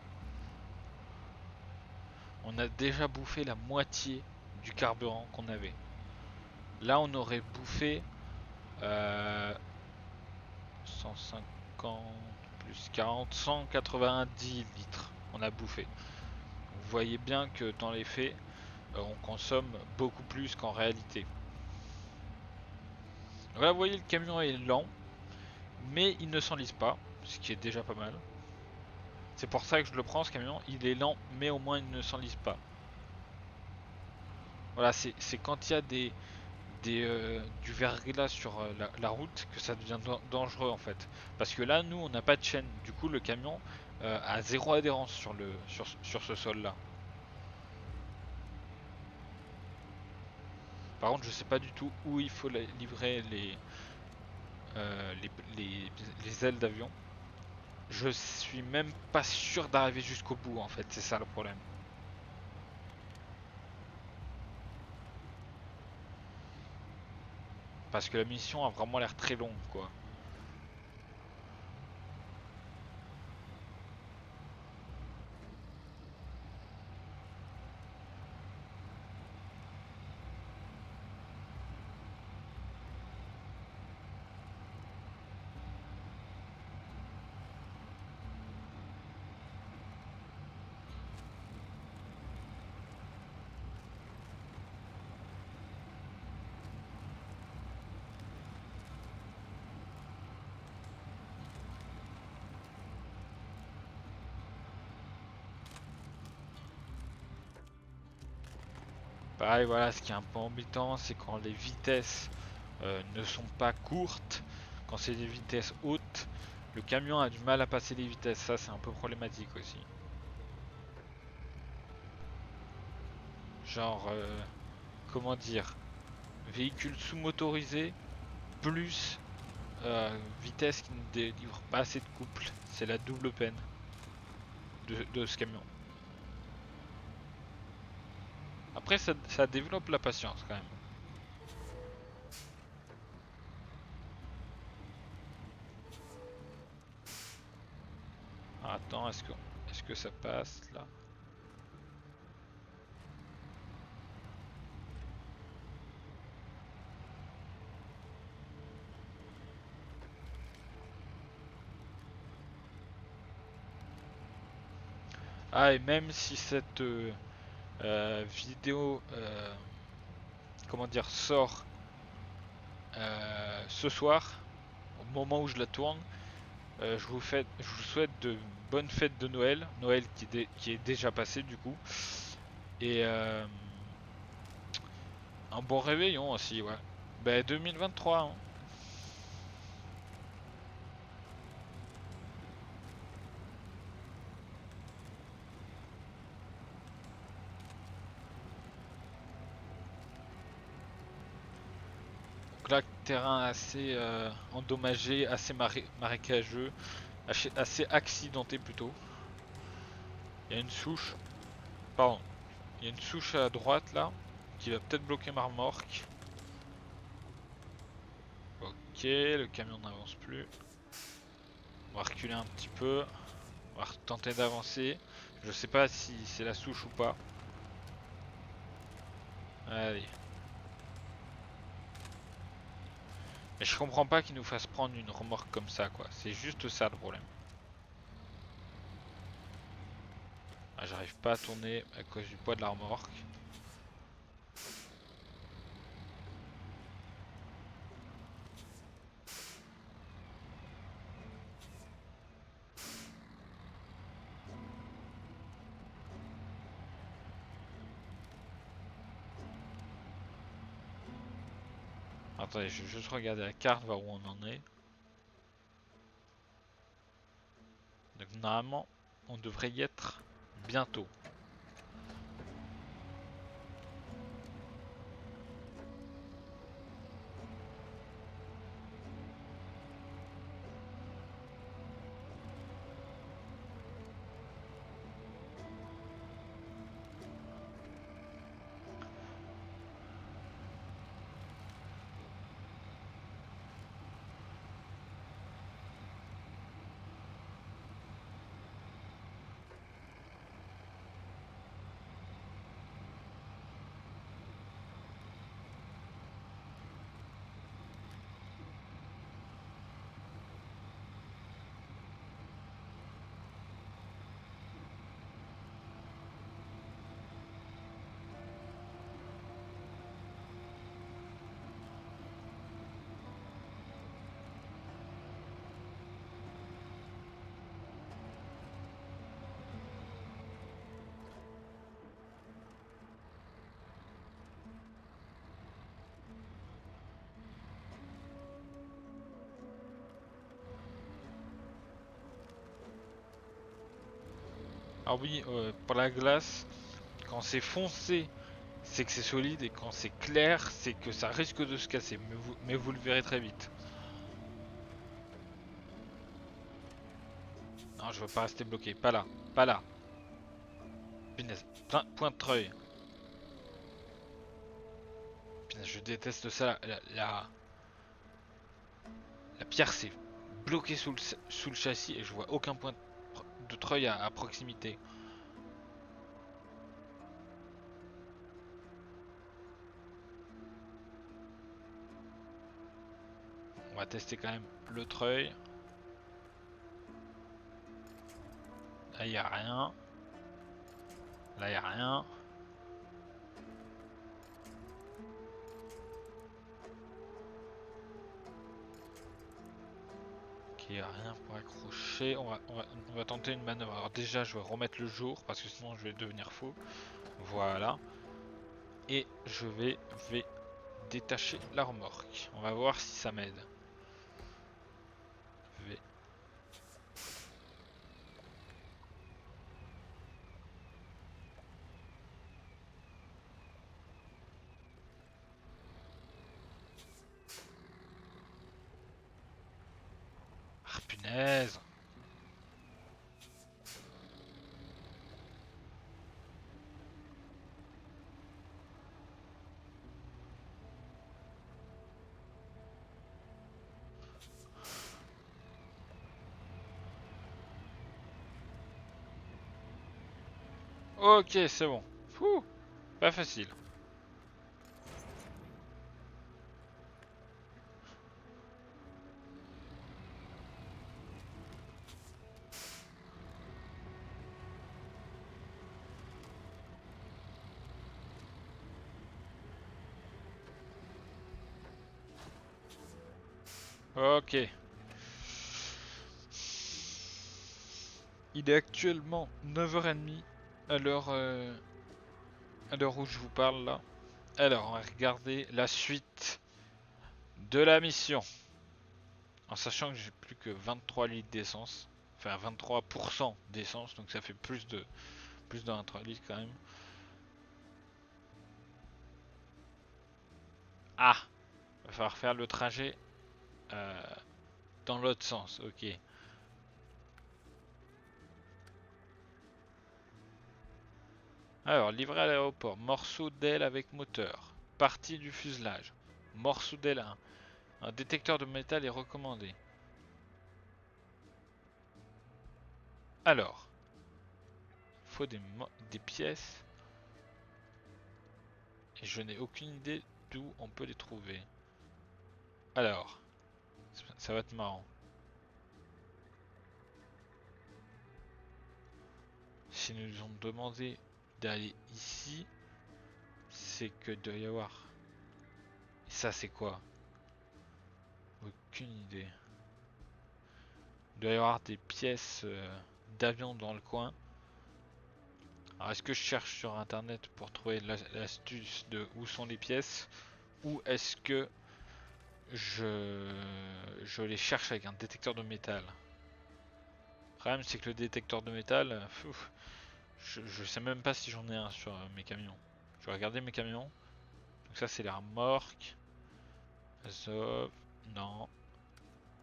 Speaker 1: On a déjà bouffé la moitié du carburant qu'on avait. Là, on aurait bouffé 150 plus 40, 190 litres. On a bouffé. Vous voyez bien que dans les faits, on consomme beaucoup plus qu'en réalité. Donc là, vous voyez, le camion est lent, mais il ne s'enlise pas, ce qui est déjà pas mal. C'est pour ça que je le prends, ce camion. Il est lent, mais au moins il ne s'enlise pas. Voilà, c'est quand il y a du verglas sur la route que ça devient dangereux en fait. Parce que là, nous, on n'a pas de chaîne. Du coup, le camion a zéro adhérence sur ce sol-là. Par contre, je sais pas du tout où il faut livrer euh, les, les, les ailes d'avion. Je suis même pas sûr d'arriver jusqu'au bout en fait, c'est ça le problème. Parce que la mission a vraiment l'air très longue quoi. Pareil, voilà, ce qui est un peu embêtant, c'est quand les vitesses ne sont pas courtes, quand c'est des vitesses hautes, le camion a du mal à passer les vitesses. Ça, c'est un peu problématique aussi. Genre, comment dire, véhicule sous-motorisé plus vitesse qui ne délivre pas assez de couple. C'est la double peine de ce camion. Après, ça développe la patience quand même. Ah, attends, est-ce que ça passe là? Ah, et même si cette vidéo, comment dire, sort ce soir, au moment où je la tourne, je vous souhaite de bonnes fêtes de Noël. Noël qui est déjà passé du coup. Et un bon réveillon aussi, ouais. Ben 2023, hein. Donc là, terrain assez endommagé, assez marécageux, assez accidenté plutôt. Il y a une souche, pardon, il y a une souche à droite là, qui va peut-être bloquer ma remorque. Ok, le camion n'avance plus. On va reculer un petit peu. On va tenter d'avancer. Je sais pas si c'est la souche ou pas. Allez. Mais je comprends pas qu'il nous fasse prendre une remorque comme ça quoi. C'est juste ça le problème. Ah, j'arrive pas à tourner à cause du poids de la remorque. Attendez, je vais juste regarder la carte, voir où on en est. Donc normalement, on devrait y être bientôt. Alors oui, pour la glace, quand c'est foncé, c'est que c'est solide, et quand c'est clair, c'est que ça risque de se casser, mais vous le verrez très vite. Non, je veux pas rester bloqué, pas là, pas là. Punaise, point de treuil. Punaise, je déteste ça, la pierre c'est bloqué sous le châssis et je vois aucun point de treuil à proximité. On va tester quand même le treuil. Là y a rien. Là y a rien. Ok, y a rien pour accrocher. On va tenter une manœuvre. Alors déjà je vais remettre le jour parce que sinon je vais devenir fou. Voilà. Et vais détacher la remorque. On va voir si ça m'aide. V. Ah punaise. Ok, c'est bon. Fouh, pas facile. Ok. Il est actuellement 9h30 à l'heure où je vous parle là. Alors, on va regarder la suite de la mission. En sachant que j'ai plus que 23 litres d'essence. Enfin, 23% d'essence, donc ça fait plus de 23 litres quand même. Ah, il va falloir faire le trajet euh, dans l'autre sens, ok. Alors, livré à l'aéroport, morceau d'aile avec moteur, partie du fuselage, morceau d'aile 1. Un détecteur de métal est recommandé. Alors, il faut des pièces et je n'ai aucune idée d'où on peut les trouver. Alors, ça va être marrant. Si nous ont demandé d'aller ici, c'est que doit y avoir. Et ça, c'est quoi? Aucune idée. Il doit y avoir des pièces d'avion dans le coin. Alors, est-ce que je cherche sur internet pour trouver l'astuce de où sont les pièces? Ou est-ce que je, je les cherche avec un détecteur de métal? Le problème, c'est que le détecteur de métal, je sais même pas si j'en ai un sur mes camions. Je vais regarder mes camions. Donc ça, c'est les remorques. Azov, non.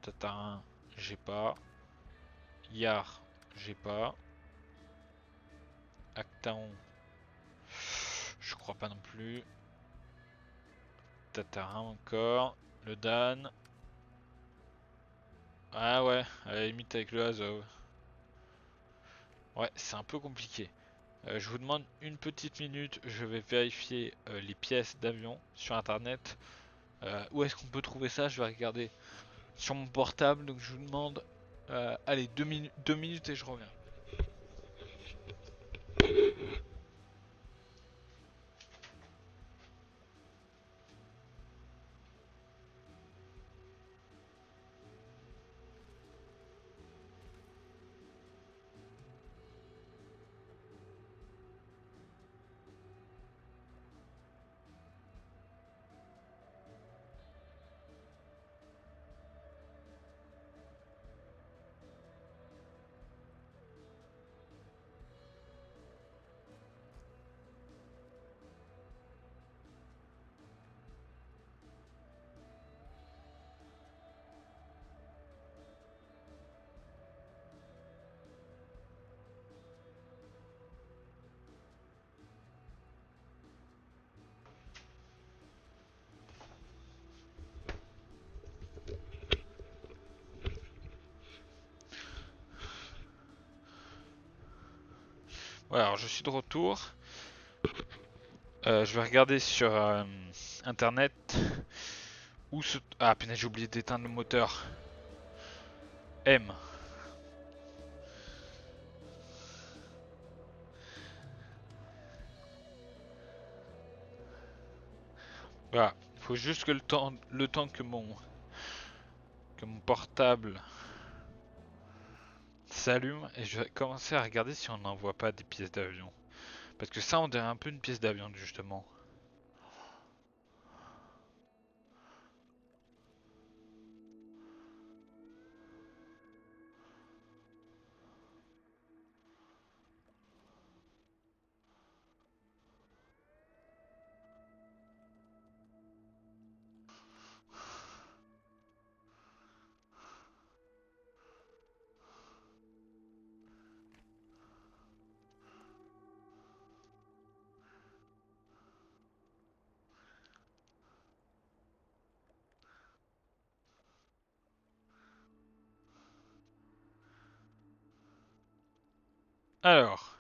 Speaker 1: Tatarin, j'ai pas. Yar, j'ai pas. Actaon, je crois pas non plus. Tatarin encore. Le Dan. Ah ouais, à la limite avec le Azov. Ouais, c'est un peu compliqué. Je vous demande une petite minute, je vais vérifier les pièces d'avion sur internet. Où est-ce qu'on peut trouver ça? Je vais regarder sur mon portable, donc je vous demande, allez, 2 minutes et je reviens. Voilà, alors je suis de retour. Je vais regarder sur internet où se... Ah punaise, j'ai oublié d'éteindre le moteur. M. Voilà, il faut juste que le temps que mon portable s'allume et je vais commencer à regarder si on n'envoie pas des pièces d'avion. Parce que ça, on dirait un peu une pièce d'avion justement. Alors,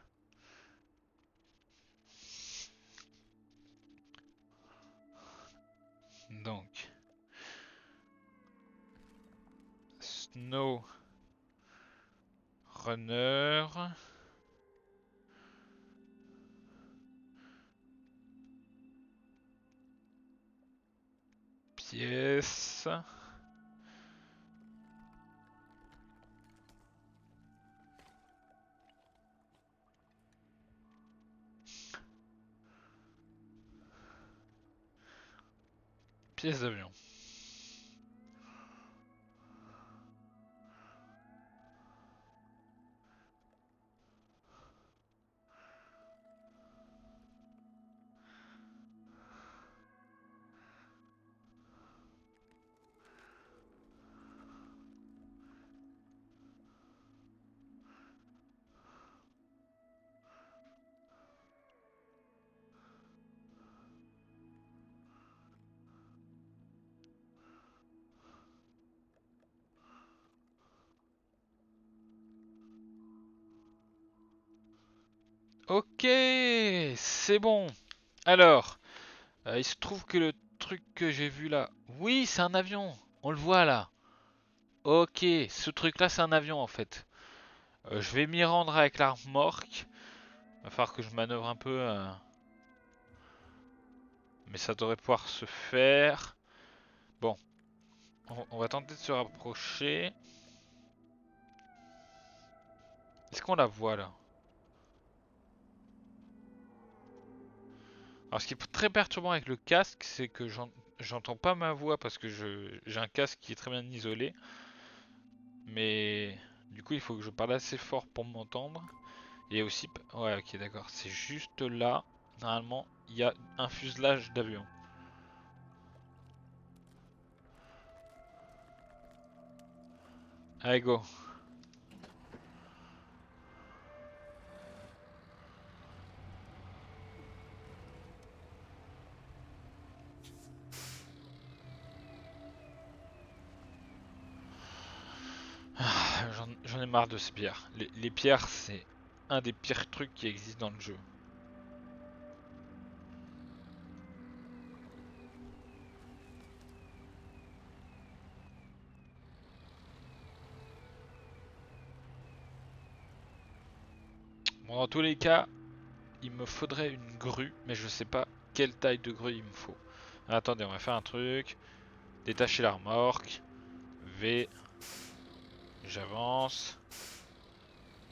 Speaker 1: donc, Snow Runner, pièce, pièce d'avion. Ok, c'est bon. Alors, il se trouve que le truc que j'ai vu là, oui, c'est un avion. On le voit là. Ok, ce truc là, c'est un avion en fait. Je vais m'y rendre avec la remorque. Va falloir que je manœuvre un peu, mais ça devrait pouvoir se faire. Bon, on va tenter de se rapprocher. Est-ce qu'on la voit là? Alors, ce qui est très perturbant avec le casque, c'est que j'entends pas ma voix parce que j'ai un casque qui est très bien isolé. Mais du coup, il faut que je parle assez fort pour m'entendre. Et aussi, ouais, ok, d'accord. C'est juste là. Normalement, il y a un fuselage d'avion. Allez, go. J'en ai marre de ces pierres. Les pierres, c'est un des pires trucs qui existent dans le jeu. Bon, dans tous les cas, il me faudrait une grue, mais je sais pas quelle taille de grue il me faut. Attendez, on va faire un truc. Détacher la remorque. V. J'avance.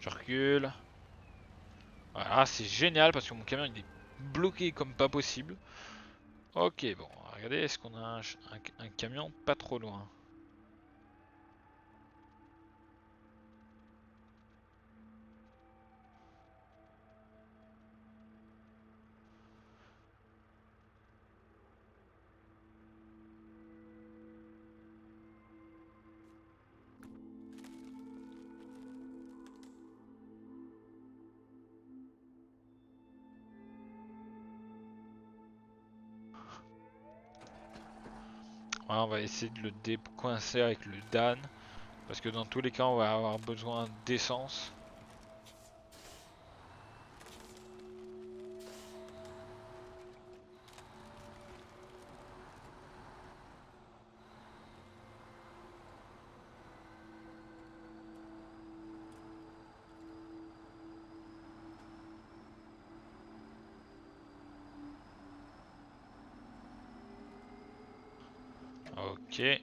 Speaker 1: Je recule. Voilà, c'est génial parce que mon camion il est bloqué comme pas possible. Ok, bon, regardez, est-ce qu'on a un camion pas trop loin? Ouais, on va essayer de le décoincer avec le Dan. Parce que dans tous les cas, on va avoir besoin d'essence. Ok.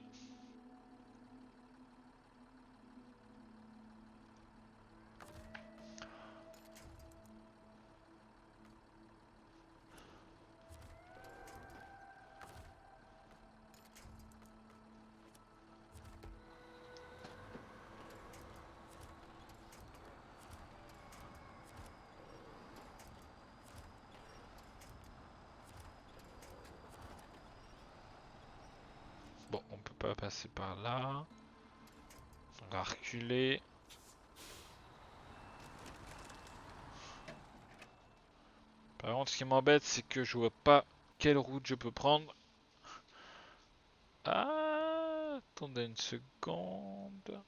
Speaker 1: Bon, on peut pas passer par là. On va reculer. Par contre, ce qui m'embête, c'est que je vois pas quelle route je peux prendre. Ah, attendez une seconde.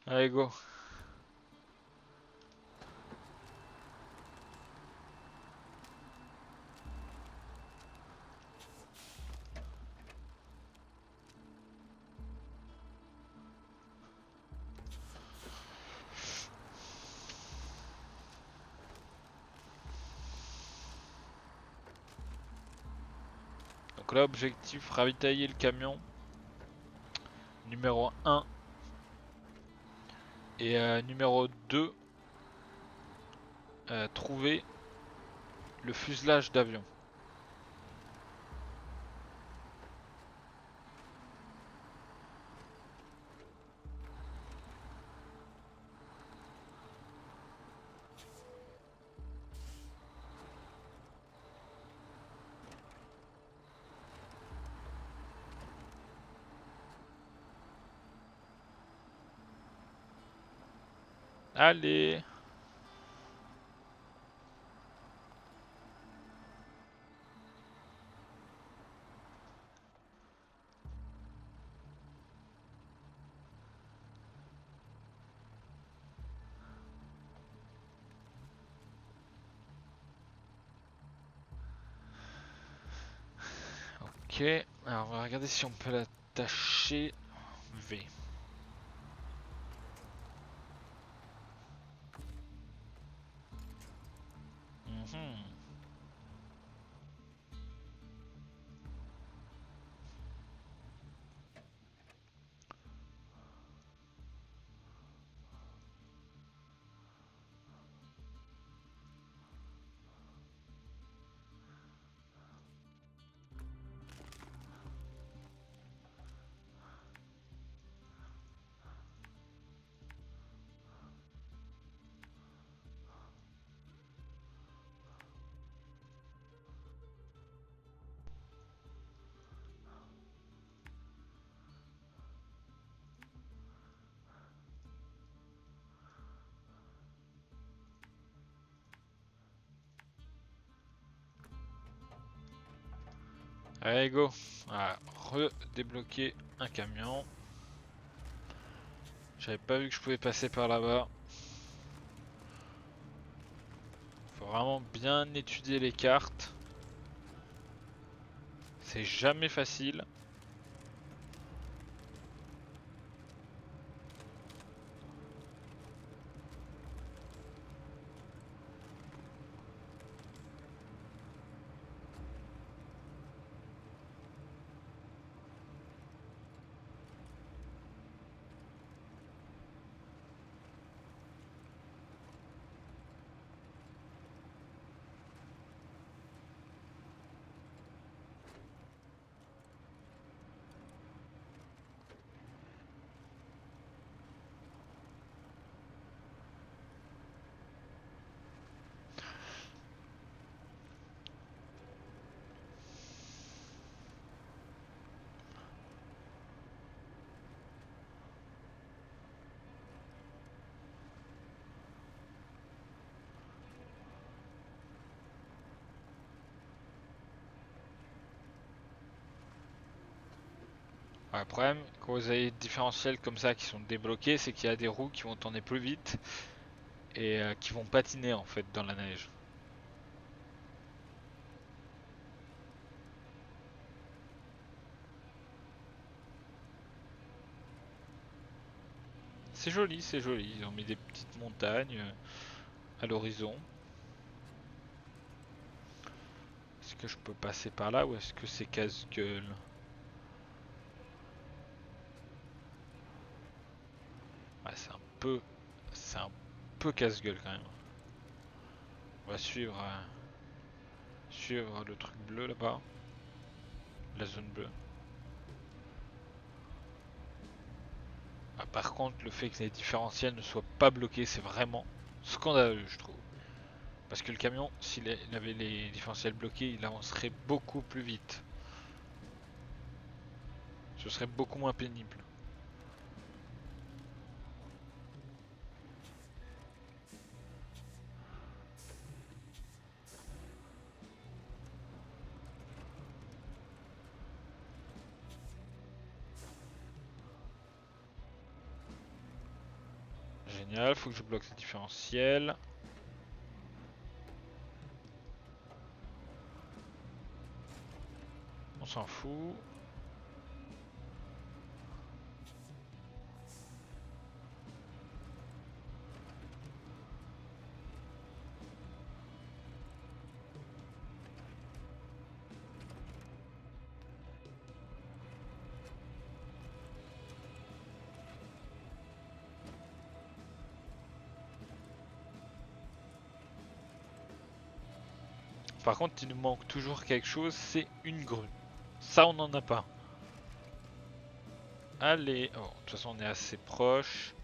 Speaker 1: Allez, go. Donc là, objectif, ravitailler le camion. Numéro 1. Et numéro 2, trouver le fuselage d'avion. Allez. Ok, alors on va regarder si on peut l'attacher. V. Mhm. Allez, go. Voilà, redébloquer un camion. J'avais pas vu que je pouvais passer par là-bas. Faut vraiment bien étudier les cartes. C'est jamais facile. Ouais, le problème, quand vous avez des différentiels comme ça qui sont débloqués, c'est qu'il y a des roues qui vont tourner plus vite et qui vont patiner en fait dans la neige. C'est joli, c'est joli. Ils ont mis des petites montagnes à l'horizon. Est-ce que je peux passer par là ou est-ce que c'est casse-gueule? Ouais, c'est un peu casse-gueule quand même. On va suivre le truc bleu là-bas, la zone bleue. Ah, par contre, le fait que les différentiels ne soient pas bloqués, c'est vraiment scandaleux, je trouve. Parce que le camion, s'il avait les différentiels bloqués, il avancerait beaucoup plus vite. Ce serait beaucoup moins pénible. Génial, faut que je bloque ces différentiels. On s'en fout. Par contre, il nous manque toujours quelque chose, c'est une grue. Ça, on n'en a pas. Allez, oh, de toute façon, on est assez proche.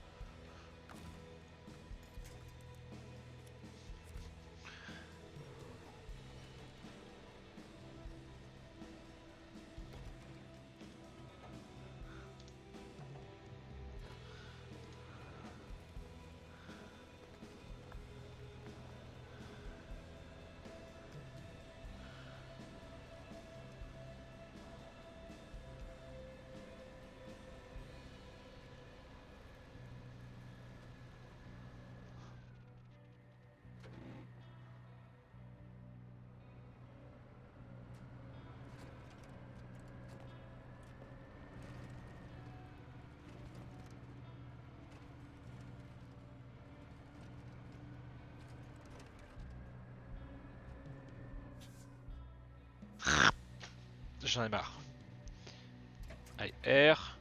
Speaker 1: J'en ai marre. Allez, R.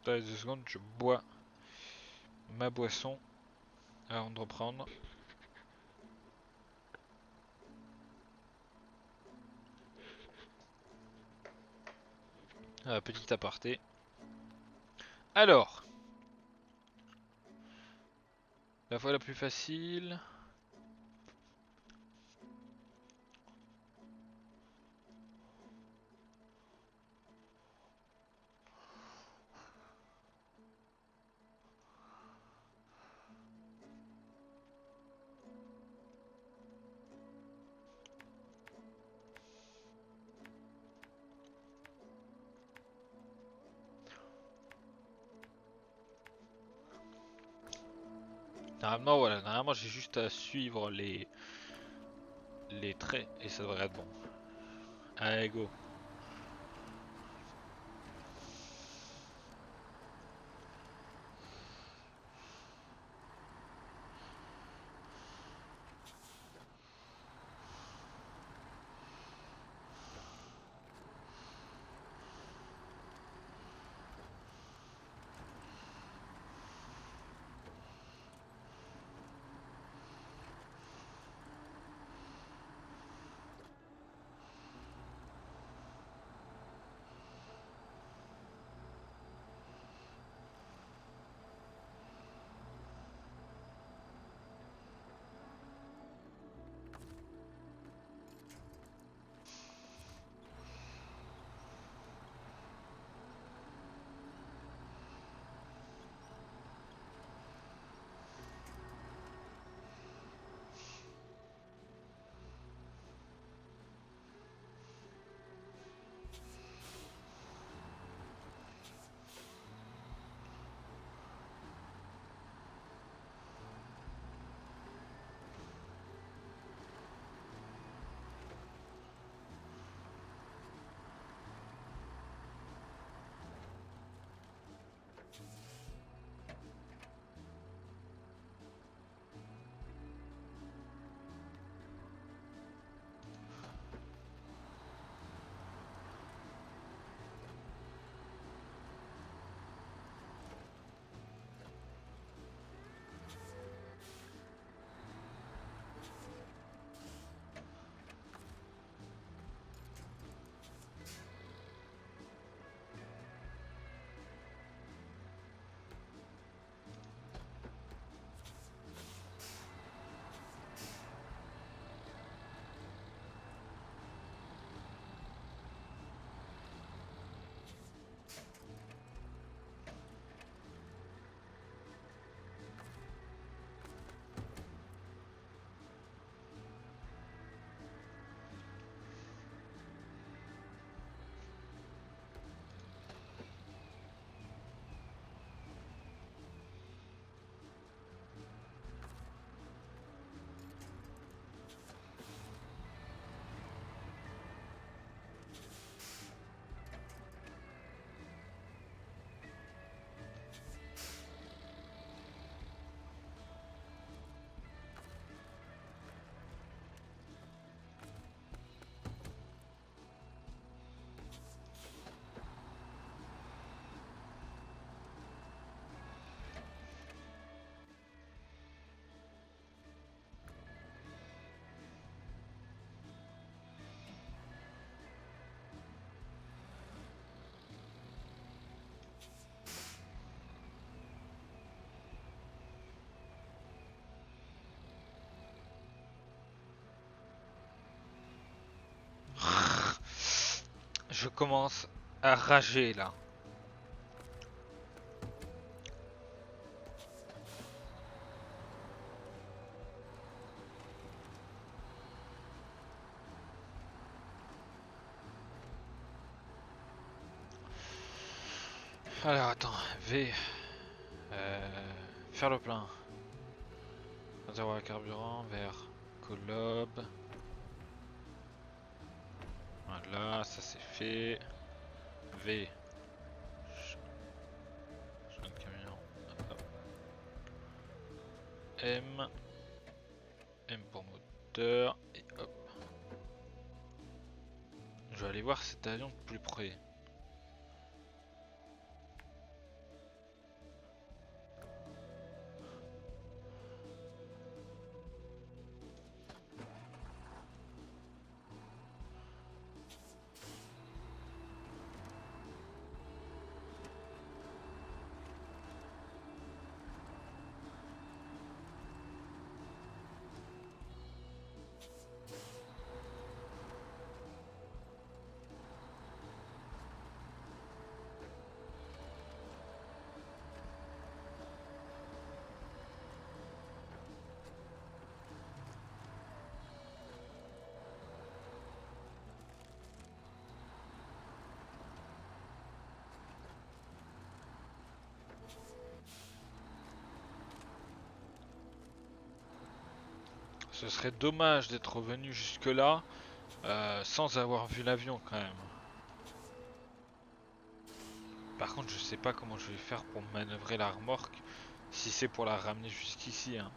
Speaker 1: Dans 2 secondes, je bois ma boisson avant de reprendre. Petit aparté. Alors, la voie la plus facile. Normalement, voilà, normalement j'ai juste à suivre les traits et ça devrait être bon. Allez, go. Je commence à rager là. Alors attends, V. Faire le plein. Réservoir à carburant, vert. Colob. Voilà, ça c'est fait. V. Chemin de camion. Hop. M. M pour moteur. Et hop. Je vais aller voir cet avion de plus près. Ce serait dommage d'être revenu jusque là sans avoir vu l'avion quand même. Par contre, je sais pas comment je vais faire pour manœuvrer la remorque si c'est pour la ramener jusqu'ici, hein.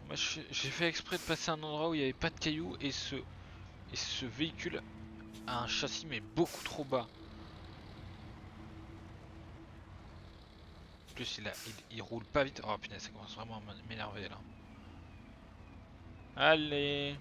Speaker 1: Moi, j'ai fait exprès de passer un endroit où il n'y avait pas de cailloux et ce véhicule a un châssis mais beaucoup trop bas. En plus, il roule pas vite. Oh putain, ça commence vraiment à m'énerver là. Allez.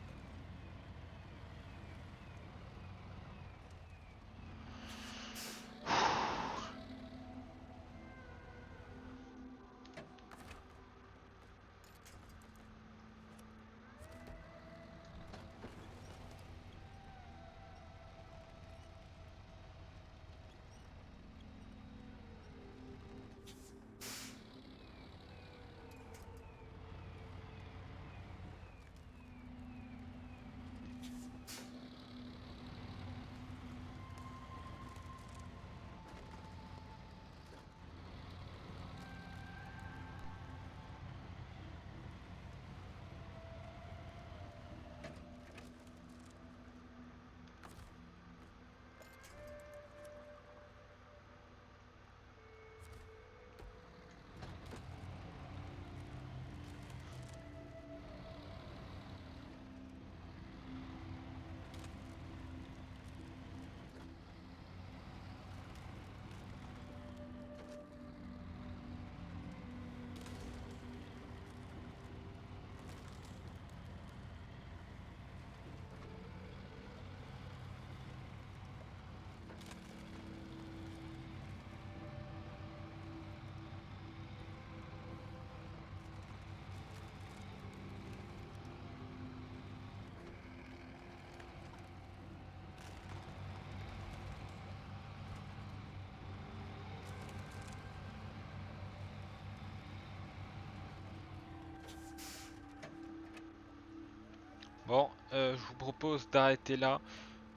Speaker 1: Bon, je vous propose d'arrêter là.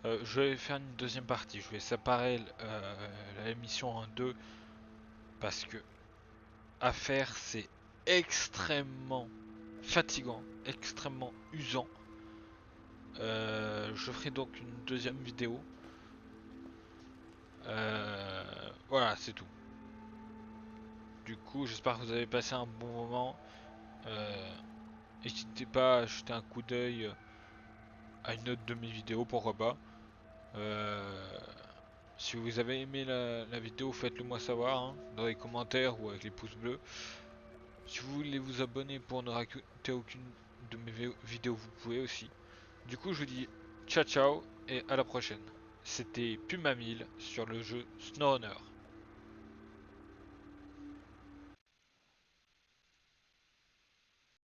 Speaker 1: Je vais faire une deuxième partie. Je vais séparer la mission en deux parce que à faire c'est extrêmement fatigant, extrêmement usant. Je ferai donc une deuxième vidéo. Voilà, c'est tout. Du coup, j'espère que vous avez passé un bon moment. Euh, N'hésitez pas à jeter un coup d'œil à une autre de mes vidéos, pourquoi pas. Euh, Si vous avez aimé la vidéo, faites-le moi savoir hein, dans les commentaires ou avec les pouces bleus. Si vous voulez vous abonner pour ne rater aucune de mes vidéos, vous pouvez aussi. Du coup, je vous dis ciao ciao et à la prochaine. C'était Puma 1000 sur le jeu SnowRunner.